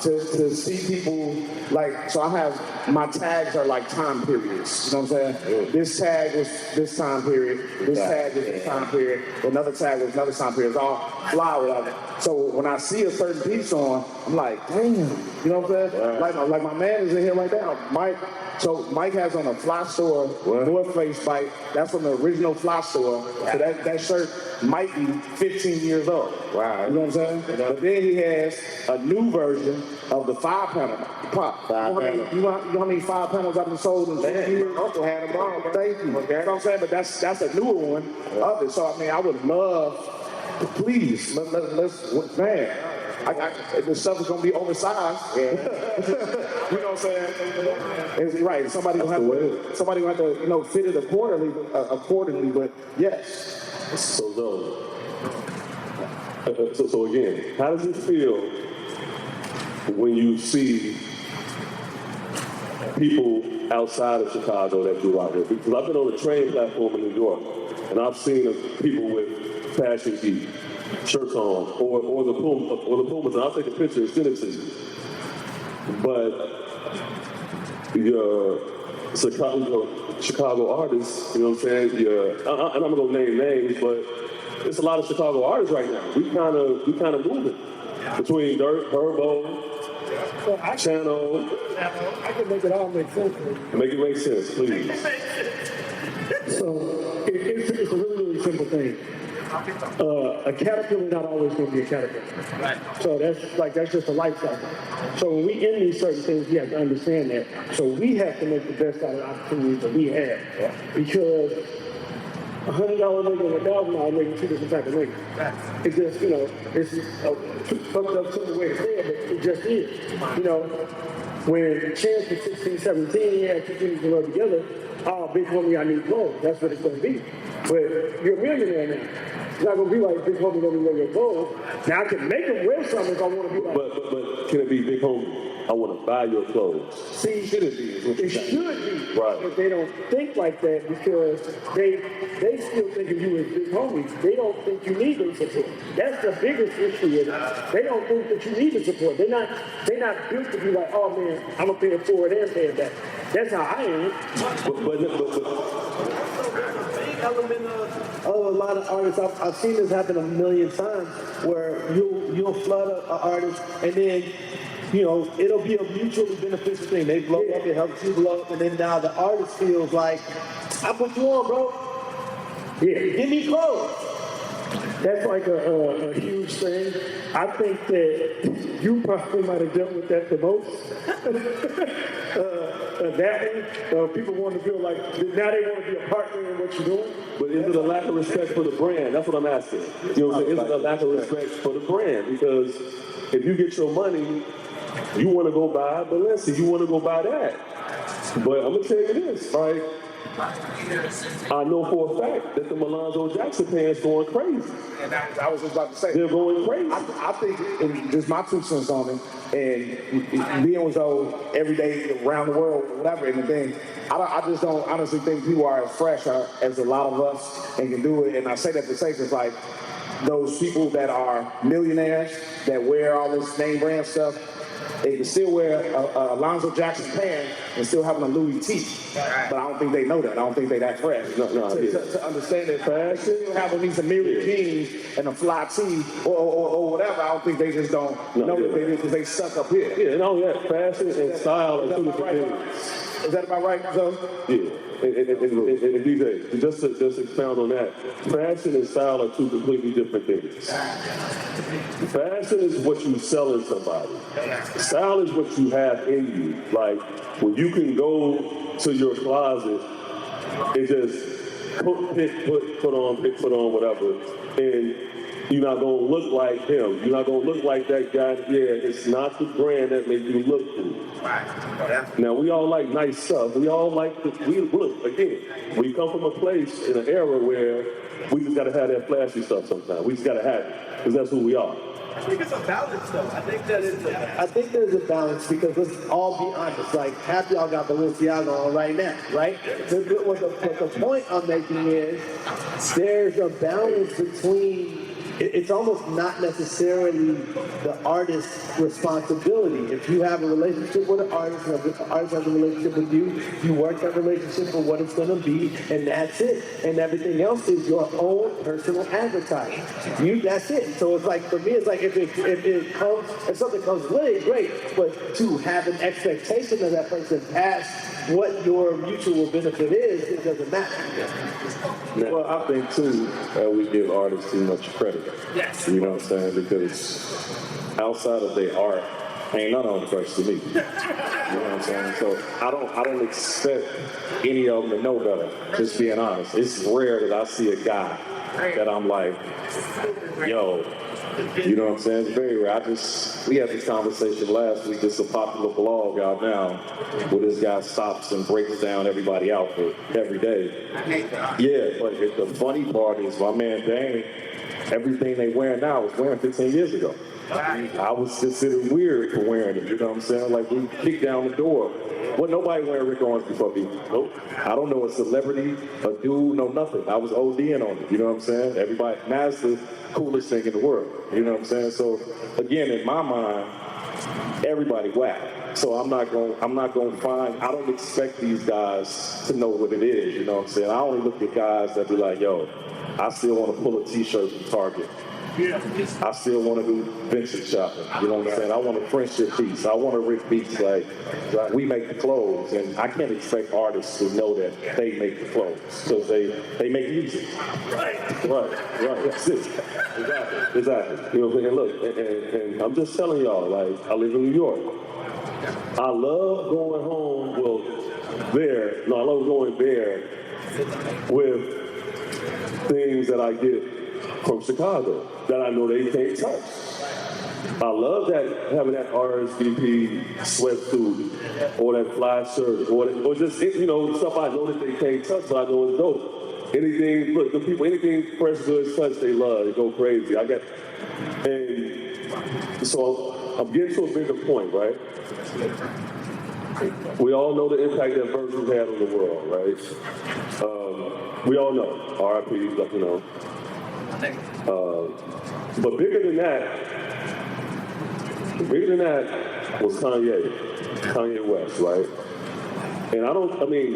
to see people, like, so I have, my tags are like time periods, you know what I'm saying? This tag was this time period, this tag was this time period, another tag was another time period. It's all fly whatever. So when I see a certain piece on, I'm like, damn, you know what I'm saying? Like my man is in here right now, Mike. So Mike has on a Fly Store North Face bike. That's from the original Fly Store. So that shirt might be 15 years old. Wow. You know what I'm saying? But then he has a new version of the 5-panel pop. You know how many 5 panels I've been sold in 10 years? Uncle had them all, bro. Thank you. Okay. You know what I'm saying? But that's a newer one of it. So I mean, I would love to please let's man. The stuff is gonna be oversized. Yeah. You know what I'm saying? It's right. Somebody gonna have to, fit it accordingly. But yes. So again, how does it feel when you see people outside of Chicago that you rock with? Because I've been on the train platform in New York, and I've seen people with Passion Geek shirts on, or the Pumas, and I'll take a picture and send it to you. But your Chicago artists, you know what I'm saying? And I'm not gonna name names, but there's a lot of Chicago artists right now. We kind of moving between Dirt, Herbo, Geno. I can make it all make sense. Make it make sense, please. So it's a really simple thing. A caterpillar not always going to be a caterpillar. Right. So that's just a life cycle. So when we end these certain things, we have to understand that. So we have to make the best out of the opportunities that we have. Yeah. Because $100 nigga and $1,000 nigga, two different types of niggas. Right. It's just, it's just fucked up some way to say it, but it just is. When Chance was 16, 17, he had two things to rub together. Oh, big homie, I need clothes. That's what it's going to be. But you're a millionaire now. It's not going to be like big homie, let me wear your clothes. Now, I can make him wear something if I want to be like. But can it be big homie? I want to buy your clothes. See, should it be? It should be. Right. But they don't think like that because they still think of you as big homies. They don't think you need their support. That's the biggest issue. They don't think that you need the support. They're not built to be like, oh man, I'm gonna pay it forward and pay it back. That's how I am. A lot of artists, I've seen this happen a million times, where you'll flood an artist, and then it'll be a mutually beneficial thing. They blow up, it helps you blow up, and then now the artist feels like, I put you on, bro. Yeah, give me clothes. That's like a huge thing. I think that you probably might have dealt with that the most. People want to feel like now they want to be a partner in what you're doing. But is it a lack of respect for the brand? That's what I'm asking. You know what I'm saying? Is it a lack of respect for the brand? Because if you get your money, you want to go buy Balenciaga, you want to go buy that. But I'm going to tell you this, right? I know for a fact that the Millennium Jackson fans going crazy. And I was just about to say. They're going crazy. I think, and just my 2 cents on it, and being with Zoe every day around the world, whatever, and the thing, I just don't honestly think people are as fresh as a lot of us and can do it. And I say that to say, it's like those people that are millionaires that wear all this name brand stuff, They can still wear Alonzo Jackson pants and still having a Louis T. But I don't think they know that. I don't think they that fresh. To understand that fashion, still having these Amiri jeans and a fly tee or whatever, I don't think they just don't know that they do because they stuck up here. Yeah, no, yeah, fashion and style are two different things. Is that about right, Zoe? Yeah. And DJ, just to expound on that, fashion and style are two completely different things. Fashion is what you sell in somebody. Style is what you have in you. Like, when you can go to your closet and just put on whatever, and you're not going to look like him. You're not going to look like that guy. Yeah, it's not the brand that makes you look cool. Now, we all like nice stuff. We all like, look, again, we come from a place in an era where we just got to have that flashy stuff sometimes. We just got to have it, because that's who we are. I think it's a balance, though. I think there's a balance because let's all be honest. Like, half y'all got Balenciaga on right now, right? What the point I'm making is there's a balance between. It's almost not necessarily the artist's responsibility. If you have a relationship with an artist, and if the artist has a relationship with you, you work that relationship for what it's going to be, and that's it. And everything else is your own personal advertising. That's it. So it's like, for me, it's like if something comes with it, great. But to have an expectation of that person past what your mutual benefit is, it doesn't matter. Well, I think, too, we give artists too much credit. Yes. You know what I'm saying? Because outside of their art, ain't none of them fresh to me. You know what I'm saying? So I don't expect any of them to know better, just being honest. It's rare that I see a guy that I'm like, yo, you know what I'm saying? It's very rare. We had this conversation last week. It's a popular blog out now where this guy stops and breaks down everybody outfit every day. Yeah, but the funny part is my man Dane, everything they wearing now was wearing 15 years ago. I was considered weird for wearing it, you know what I'm saying? Like, we kicked down the door. Well, nobody wearing Rick Owens before me. Nope. I don't know a celebrity, a dude, no nothing. I was ODing on it, you know what I'm saying? Everybody, that's the coolest thing in the world, you know what I'm saying? So, again, in my mind, everybody whack. So I don't expect these guys to know what it is, you know what I'm saying? I only look at guys that be like, yo, I still want to pull a t-shirt from Target. I still want to do vintage shopping. You know what I'm saying? I want a friendship piece. I want a Rick piece. Like, we make the clothes, and I can't expect artists to know that they make the clothes because they make music. Right. That's it. Exactly. You know what I'm saying? Look, and I'm just telling y'all, like, I live in New York. I love going home. I love going there with things that I get from Chicago that I know they can't touch. I love that, having that RSVP sweatsuit or that fly shirt or just, you know, stuff I know that they can't touch, but I know it's dope. Anything fresh goods touch, they love. They go crazy. And so I'm getting to a bigger point, right? We all know the impact that Virgil had on the world, right? We all know, R.I.P., you know. But bigger than that was Kanye West, right? And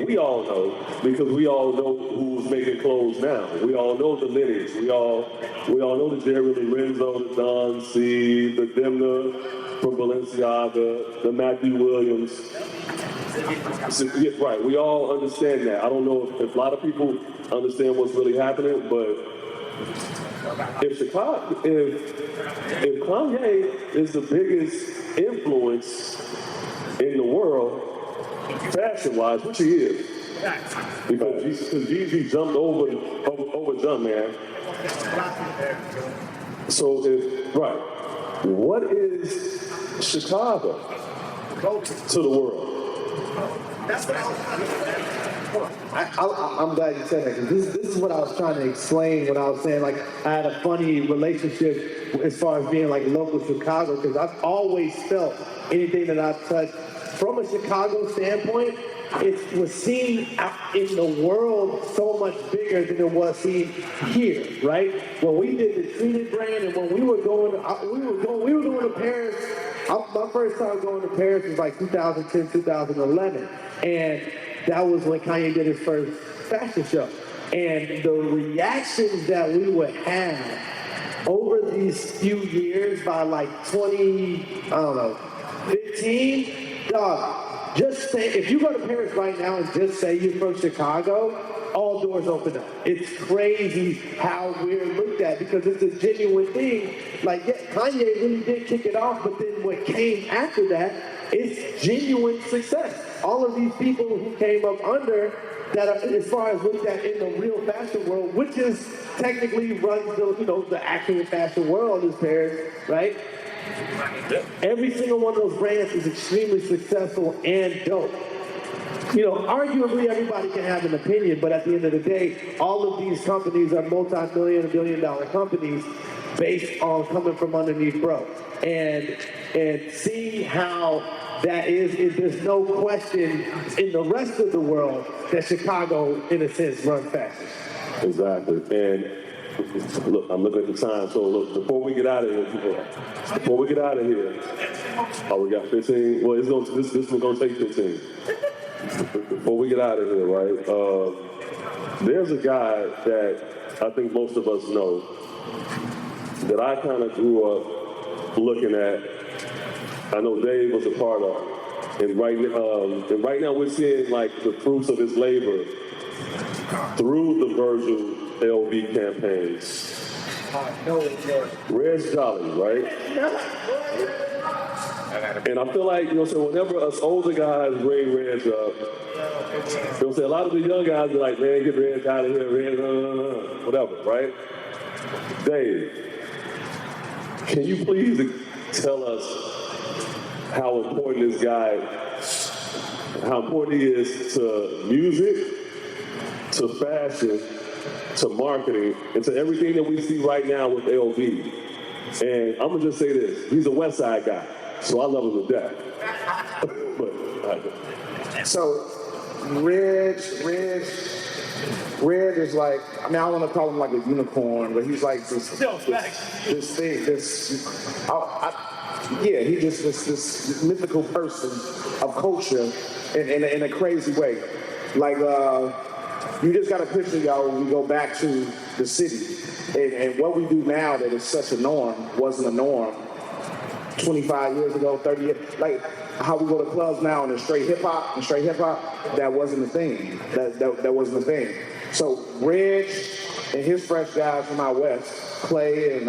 we all know, because we all know who's making clothes now. We all know the lineage. We all know the Jerry Lorenzo, the Don C, the Demna from Balenciaga, the Matthew Williams. Yeah, right, we all understand that. I don't know if a lot of people understand what's really happening, but if Kanye is the biggest influence in the world, fashion-wise, which he is, because Jeezy jumped over Jumpman. So what is Chicago to the world? That's what I was trying to say. I'm glad you said that, because this is what I was trying to explain when I was saying, like, I had a funny relationship as far as being, like, local Chicago, because I've always felt anything that I've touched from a Chicago standpoint, it was seen out in the world so much bigger than it was seen here, right? When we did the Treated brand, and when we were going to Paris My first time going to Paris was like 2010, 2011. And that was when Kanye did his first fashion show. And the reactions that we would have over these few years by like 15, dog, just say, if you go to Paris right now and just say you're from Chicago, all doors open up. It's crazy how we're looked at because it's a genuine thing. Like, yeah, Kanye really did kick it off, but then what came after that is genuine success. All of these people who came up under that are, as far as looked at in the real fashion world, which is technically runs the actual fashion world is Paris, right? Every single one of those brands is extremely successful and dope. Arguably everybody can have an opinion, but at the end of the day, all of these companies are multi-million and billion-dollar companies based on coming from underneath bro. And see how that is there's no question in the rest of the world that Chicago, in a sense, runs fast. Exactly. And look, I'm looking at the time. So look, before we get out of here, we got 15. Well, this is gonna take 15. Before we get out of here, right? There's a guy that I think most of us know that I kind of grew up looking at. I know Dave was a part of, and right now we're seeing like the fruits of his labor through the Virgil LV campaigns. Red's Jolly, right? And I feel like, so whenever us older guys bring Reds up, a lot of the young guys be like, man, get Reds out of here, Reds, whatever, right? Dave, can you please tell us how important he is to music, to fashion, to marketing, and to everything that we see right now with LV. And I'm gonna just say this, he's a West Side guy, so I love him to death. So, Red is like, I don't want to call him like a unicorn, but he's like this mythical person of culture in a crazy way. Like, you just got to picture, y'all, when we go back to the city. And what we do now that is such a norm wasn't a norm 25 years ago, 30 years. Like, how we go to clubs now and straight hip hop, that wasn't a thing. That wasn't a thing. So Reg and his fresh guys from out west, Clay and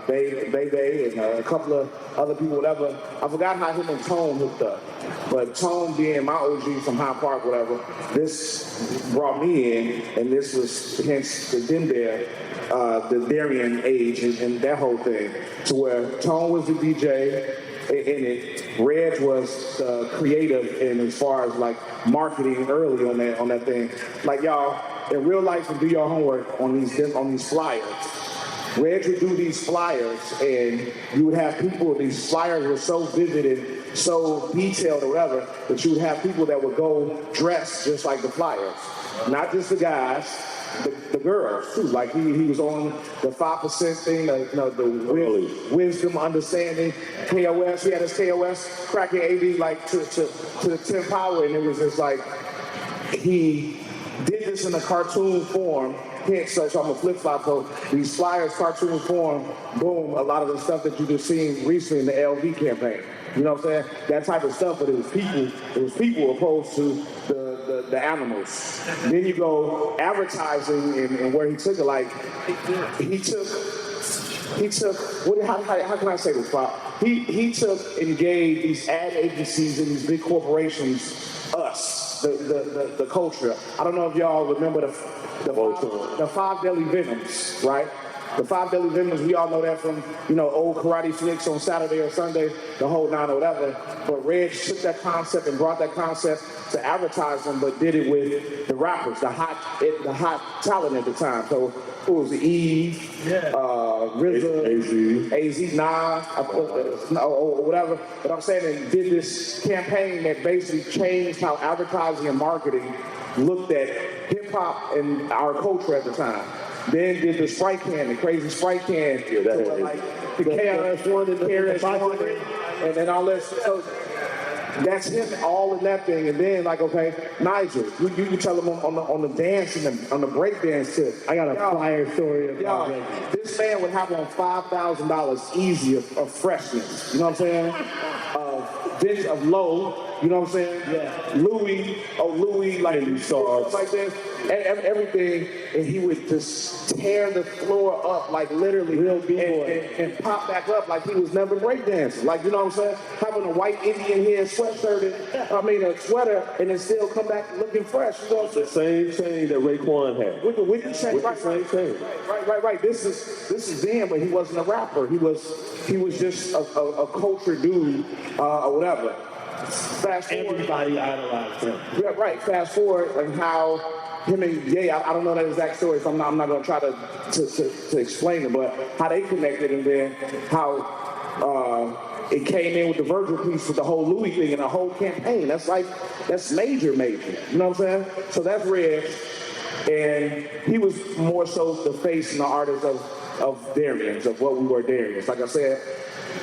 Bebe and a couple of other people, whatever. I forgot how him and Tone hooked up. But Tone being my OG from Hyde Park, whatever, this brought me in, and this was hence the the Darien age and that whole thing, to where Tone was the DJ in it, Reg was creative and as far as like marketing early on that thing. Like y'all, in real life, would do your homework on these flyers. Reg would do these flyers, and you would have people. These flyers were so vivid and so detailed, or whatever, that you would have people that would go dressed just like the flyers, not just the guys. The girls too, like he was on the 5% thing, the wisdom, understanding, KOS. He had his KOS cracking AD like to the 10th power, and it was just like he did this in a cartoon form. So I'm a flip-flop, so these flyers, cartoon form, boom, a lot of the stuff that you just seen recently in the LV campaign. You know what I'm saying? That type of stuff, but it was people opposed to the animals. Then you go advertising and where he took it, like he took how can I say this, Bob? He took and gave these ad agencies and these big corporations us, the culture. I don't know if y'all remember the 5 Deadly Venoms, right? The 5 Deadly Venoms, we all know that from, old karate flicks on Saturday or Sunday, the whole 9 or whatever. But Reg took that concept and brought that concept to advertise them, but did it with the rappers, the hot talent at the time. So who was it? Eve, RZA, AZ, or whatever. But I'm saying they did this campaign that basically changed how advertising and marketing looked at hip hop and our culture at the time. Then did the Sprite can, the crazy Sprite can, like the KRS-One and the KRS-One. and then all this. So that's him all in that thing. And then like, okay, Nigel, you can tell him on the dance and on the break dance tip. I got a fire story about that. This man would have on $5,000 easy of freshness. You know what I'm saying? Of low. You know what I'm saying? Yeah. Louis, like stuff like this, and everything, and he would just tear the floor up, like literally, and pop back up like he was never breakdancing. Like, you know what I'm saying? Having a white Indian hair sweatshirt, a sweater, and then still come back looking fresh. You know what I'm saying? The same chain that Raekwon had. With the same chain. Right. This is Dan, but he wasn't a rapper. He was just a culture dude, or whatever. Fast forward, everybody idolized him. Yeah, right. Fast forward, like how him and Ye, I don't know that exact story, so I'm not going to try to explain it, but how they connected, and then how it came in with the Virgil piece with the whole Louis thing and the whole campaign. That's major. You know what I'm saying? So that's Reg, and he was more so the face and the artist of Darians, of what we were Darians. Like I said,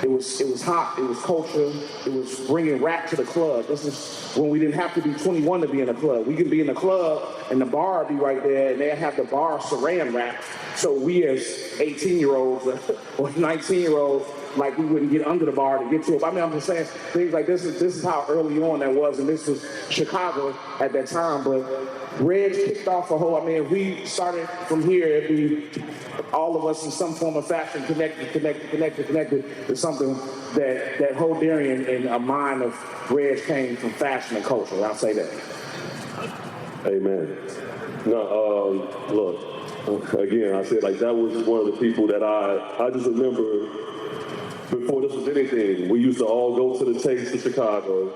it was hot, it was culture, it was bringing rap to the club. This is when we didn't have to be 21 to be in a club. We could be in a club and the bar be right there, and they'd have the bar saran wrap. So we as 18-year-olds or 19-year-olds, like we wouldn't get under the bar to get to it. I mean, I'm just saying things like this is how early on that was, and this was Chicago at that time. But Reg kicked off a whole, if we started from here, it'd be all of us in some form of fashion connected to something that whole Darian and a mind of Reg came from fashion and culture. I'll say that. Amen. No, look, again, I said like that was one of the people that I just remember before this was anything. We used to all go to the Taste of Chicago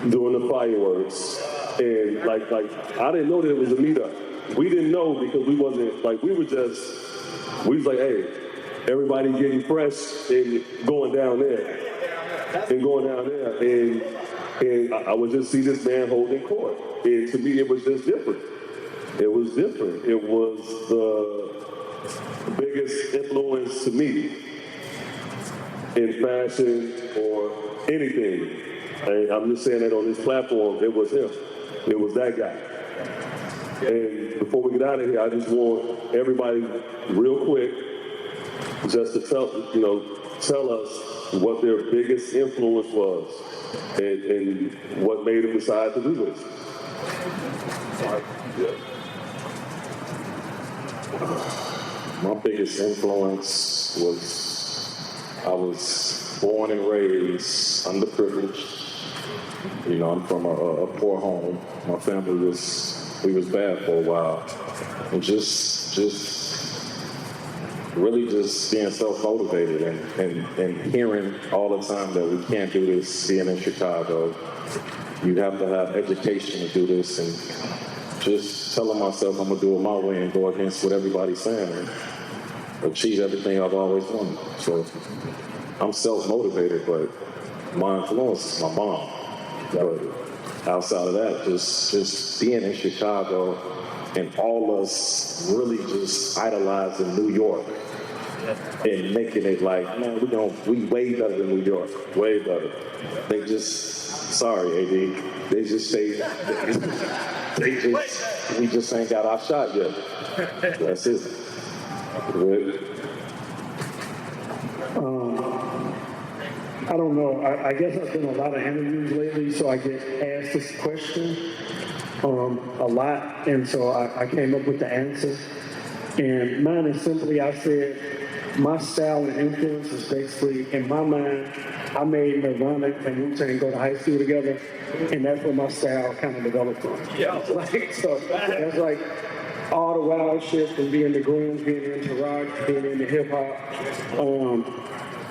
doing the fireworks, and like I didn't know that it was a meetup. We didn't know because we wasn't like we was like, hey, everybody getting fresh and going down there, and I would just see this man holding court, and to me it was just different. It was different. It was the biggest influence to me in fashion or anything. And I'm just saying that on this platform, it was him. It was that guy. And before we get out of here, I just want everybody real quick just to tell us what their biggest influence was and what made them decide to do this. My biggest influence was I was born and raised underprivileged. You know, I'm from a poor home. My family we was bad for a while. And just really just being self-motivated and hearing all the time that we can't do this being in Chicago. You have to have education to do this, and just telling myself I'm gonna do it my way and go against what everybody's saying and achieve everything I've always wanted. So I'm self-motivated, but my influence is my mom. But outside of that, just being in Chicago and all us really just idolizing New York and making it like, man, we way better than New York, way better. They just, sorry, AD, they just say, we just ain't got our shot yet. That's it. I don't know. I guess I've done a lot of interviews lately, so I get asked this question a lot, and so I came up with the answer. And mine is simply, I said, my style and influence is basically, in my mind, I made Nirvana and Wu-Tang go to high school together, and that's where my style kind of developed from. Yeah. So that's like all the wild shit from being the grunge, being into rock, being into hip-hop.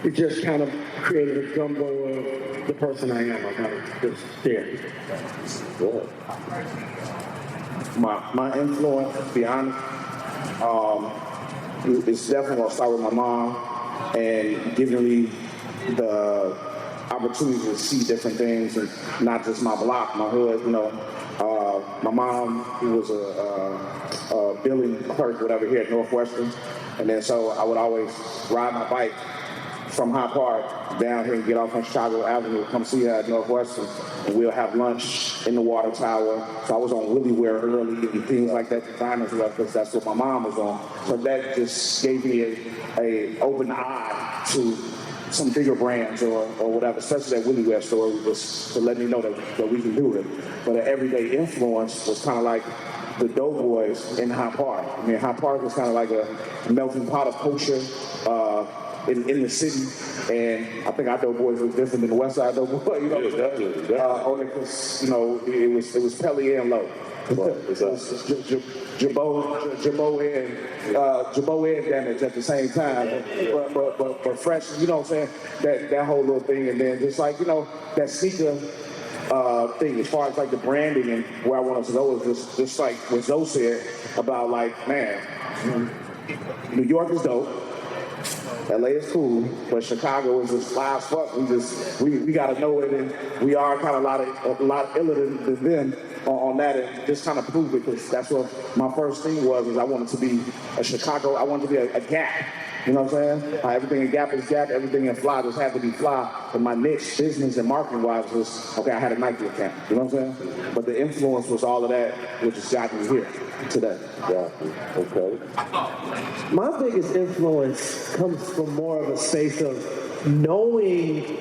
It just kind of created a gumbo of the person I am. I kind of just, yeah. My influence, to be honest, it's definitely going to start with my mom and giving me the opportunity to see different things, and not just my block, my hood, you know. My mom, who was a billing clerk, whatever, here at Northwestern, and then so I would always ride my bike from Hyde Park down here and get off on Chicago Avenue, come see her at Northwestern, and we'll have lunch in the water tower. So I was on Willie Wear early and things like that, designers left, because that's what my mom was on. So that just gave me a open eye to some bigger brands or whatever, especially that Willie Wear story was to let me know that we can do it. But an everyday influence was kind of like the Doughboys in Hyde Park. I mean, Hyde Park was kind of like a melting pot of culture in the city, and I think our Doughboys was different than the West Side Doughboy. You know, Definitely. only because it was Pelly and Low. Jabot and Damage at the same time, but fresh. You know what I'm saying? That whole little thing, and then just like that sneaker thing as far as like the branding and where I wanted to go is just like what Zoe said about like, man, New York is dope. LA is cool, but Chicago is just fly as fuck. We gotta know it, and we are kind of a lot iller than them on that, and just kind of prove it, because that's what my first thing was. Is I wanted to be a Chicago. I wanted to be a Gap. You know what I'm saying? Everything in Gap is Gap. Everything in Fly just had to be Fly. But my niche, business and marketing wise, was okay. I had a Nike account. You know what I'm saying? But the influence was all of that, which has gotten me here today. Yeah. Okay. My biggest influence comes from more of a space of knowing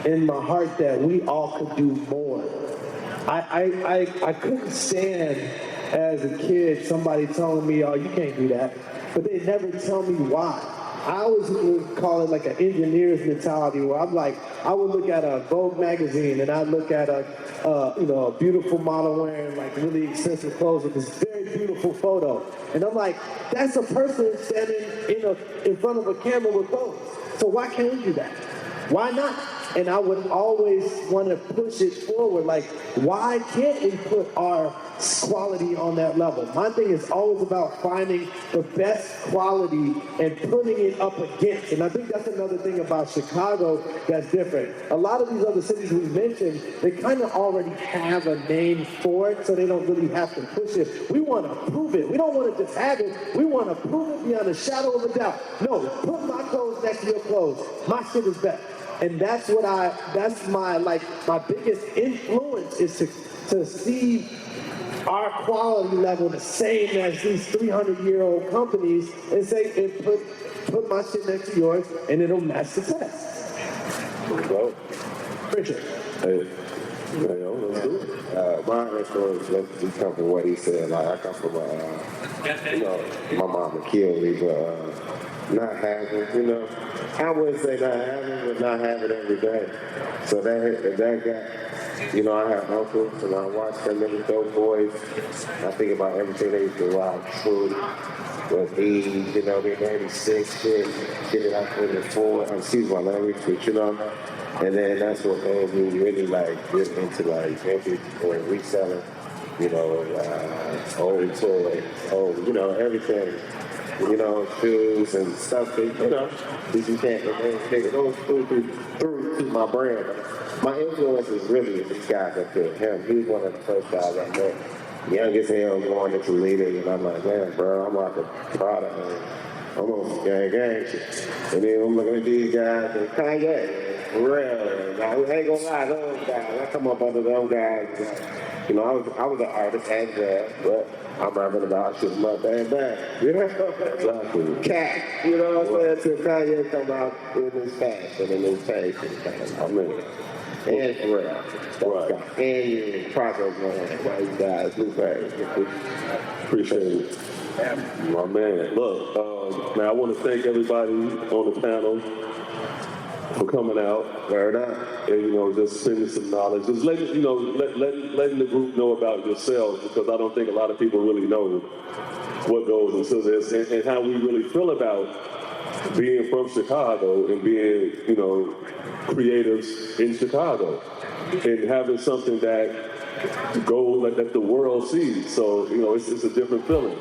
in my heart that we all could do more. I couldn't stand as a kid somebody telling me, oh, you can't do that, but they never tell me why. I always would call it like an engineer's mentality, where I'm like, I would look at a Vogue magazine and I'd look at a beautiful model wearing like really expensive clothes with this very beautiful photo. And I'm like, that's a person standing in front of a camera with phones. So why can't we do that? Why not? And I would always want to push it forward. Like, why can't we put our quality on that level? My thing is always about finding the best quality and putting it up against. And I think that's another thing about Chicago that's different. A lot of these other cities we mentioned, they kind of already have a name for it, so they don't really have to push it. We want to prove it. We don't want to just have it. We want to prove it beyond a shadow of a doubt. No, put my clothes next to your clothes. My shit is better. And that's my biggest influence is to see our quality level the same as these 300-year-old companies, and say, and put my shit next to yours, and it'll match the test. Well, Richard. hey, let's do it. My influence, let's come from what he said. Like, I come from my mama killed me, but not having, I wouldn't say not having, but not having every day. So that got, I have uncles, and I watch them little dope boys. I think about everything they used to rock, True, with Eve, the 86 shit that I put in for, excuse my language, but and then that's what made me really like get into like vintage or reselling, old toys, everything. Shoes and stuff that, you can't, it goes through my brand. My influence is really these guys up there. Him, he's one of the first guys I met. Young as hell, going into leading, and I'm like, man, bro, I'm like a product, man. I'm on gang shit. And then I'm looking at these guys, and Kanye, for real. I ain't gonna lie, those guys, I come up under those guys. I was an artist and jazz, but I'm rapping about shit my bang. Exactly. Cat, what I'm saying? Till Kanye come out in his fashion and his taste. I mean, and for real. Right. And your project going by you guys, new page. Appreciate it. My man. Look, man, I want to thank everybody on the panel for coming out. Word up. And, just spending some knowledge. Just letting the group know about yourselves, because I don't think a lot of people really know what goes into this and how we really feel about being from Chicago and being, creatives in Chicago and having something that goes that the world sees. So, it's a different feeling.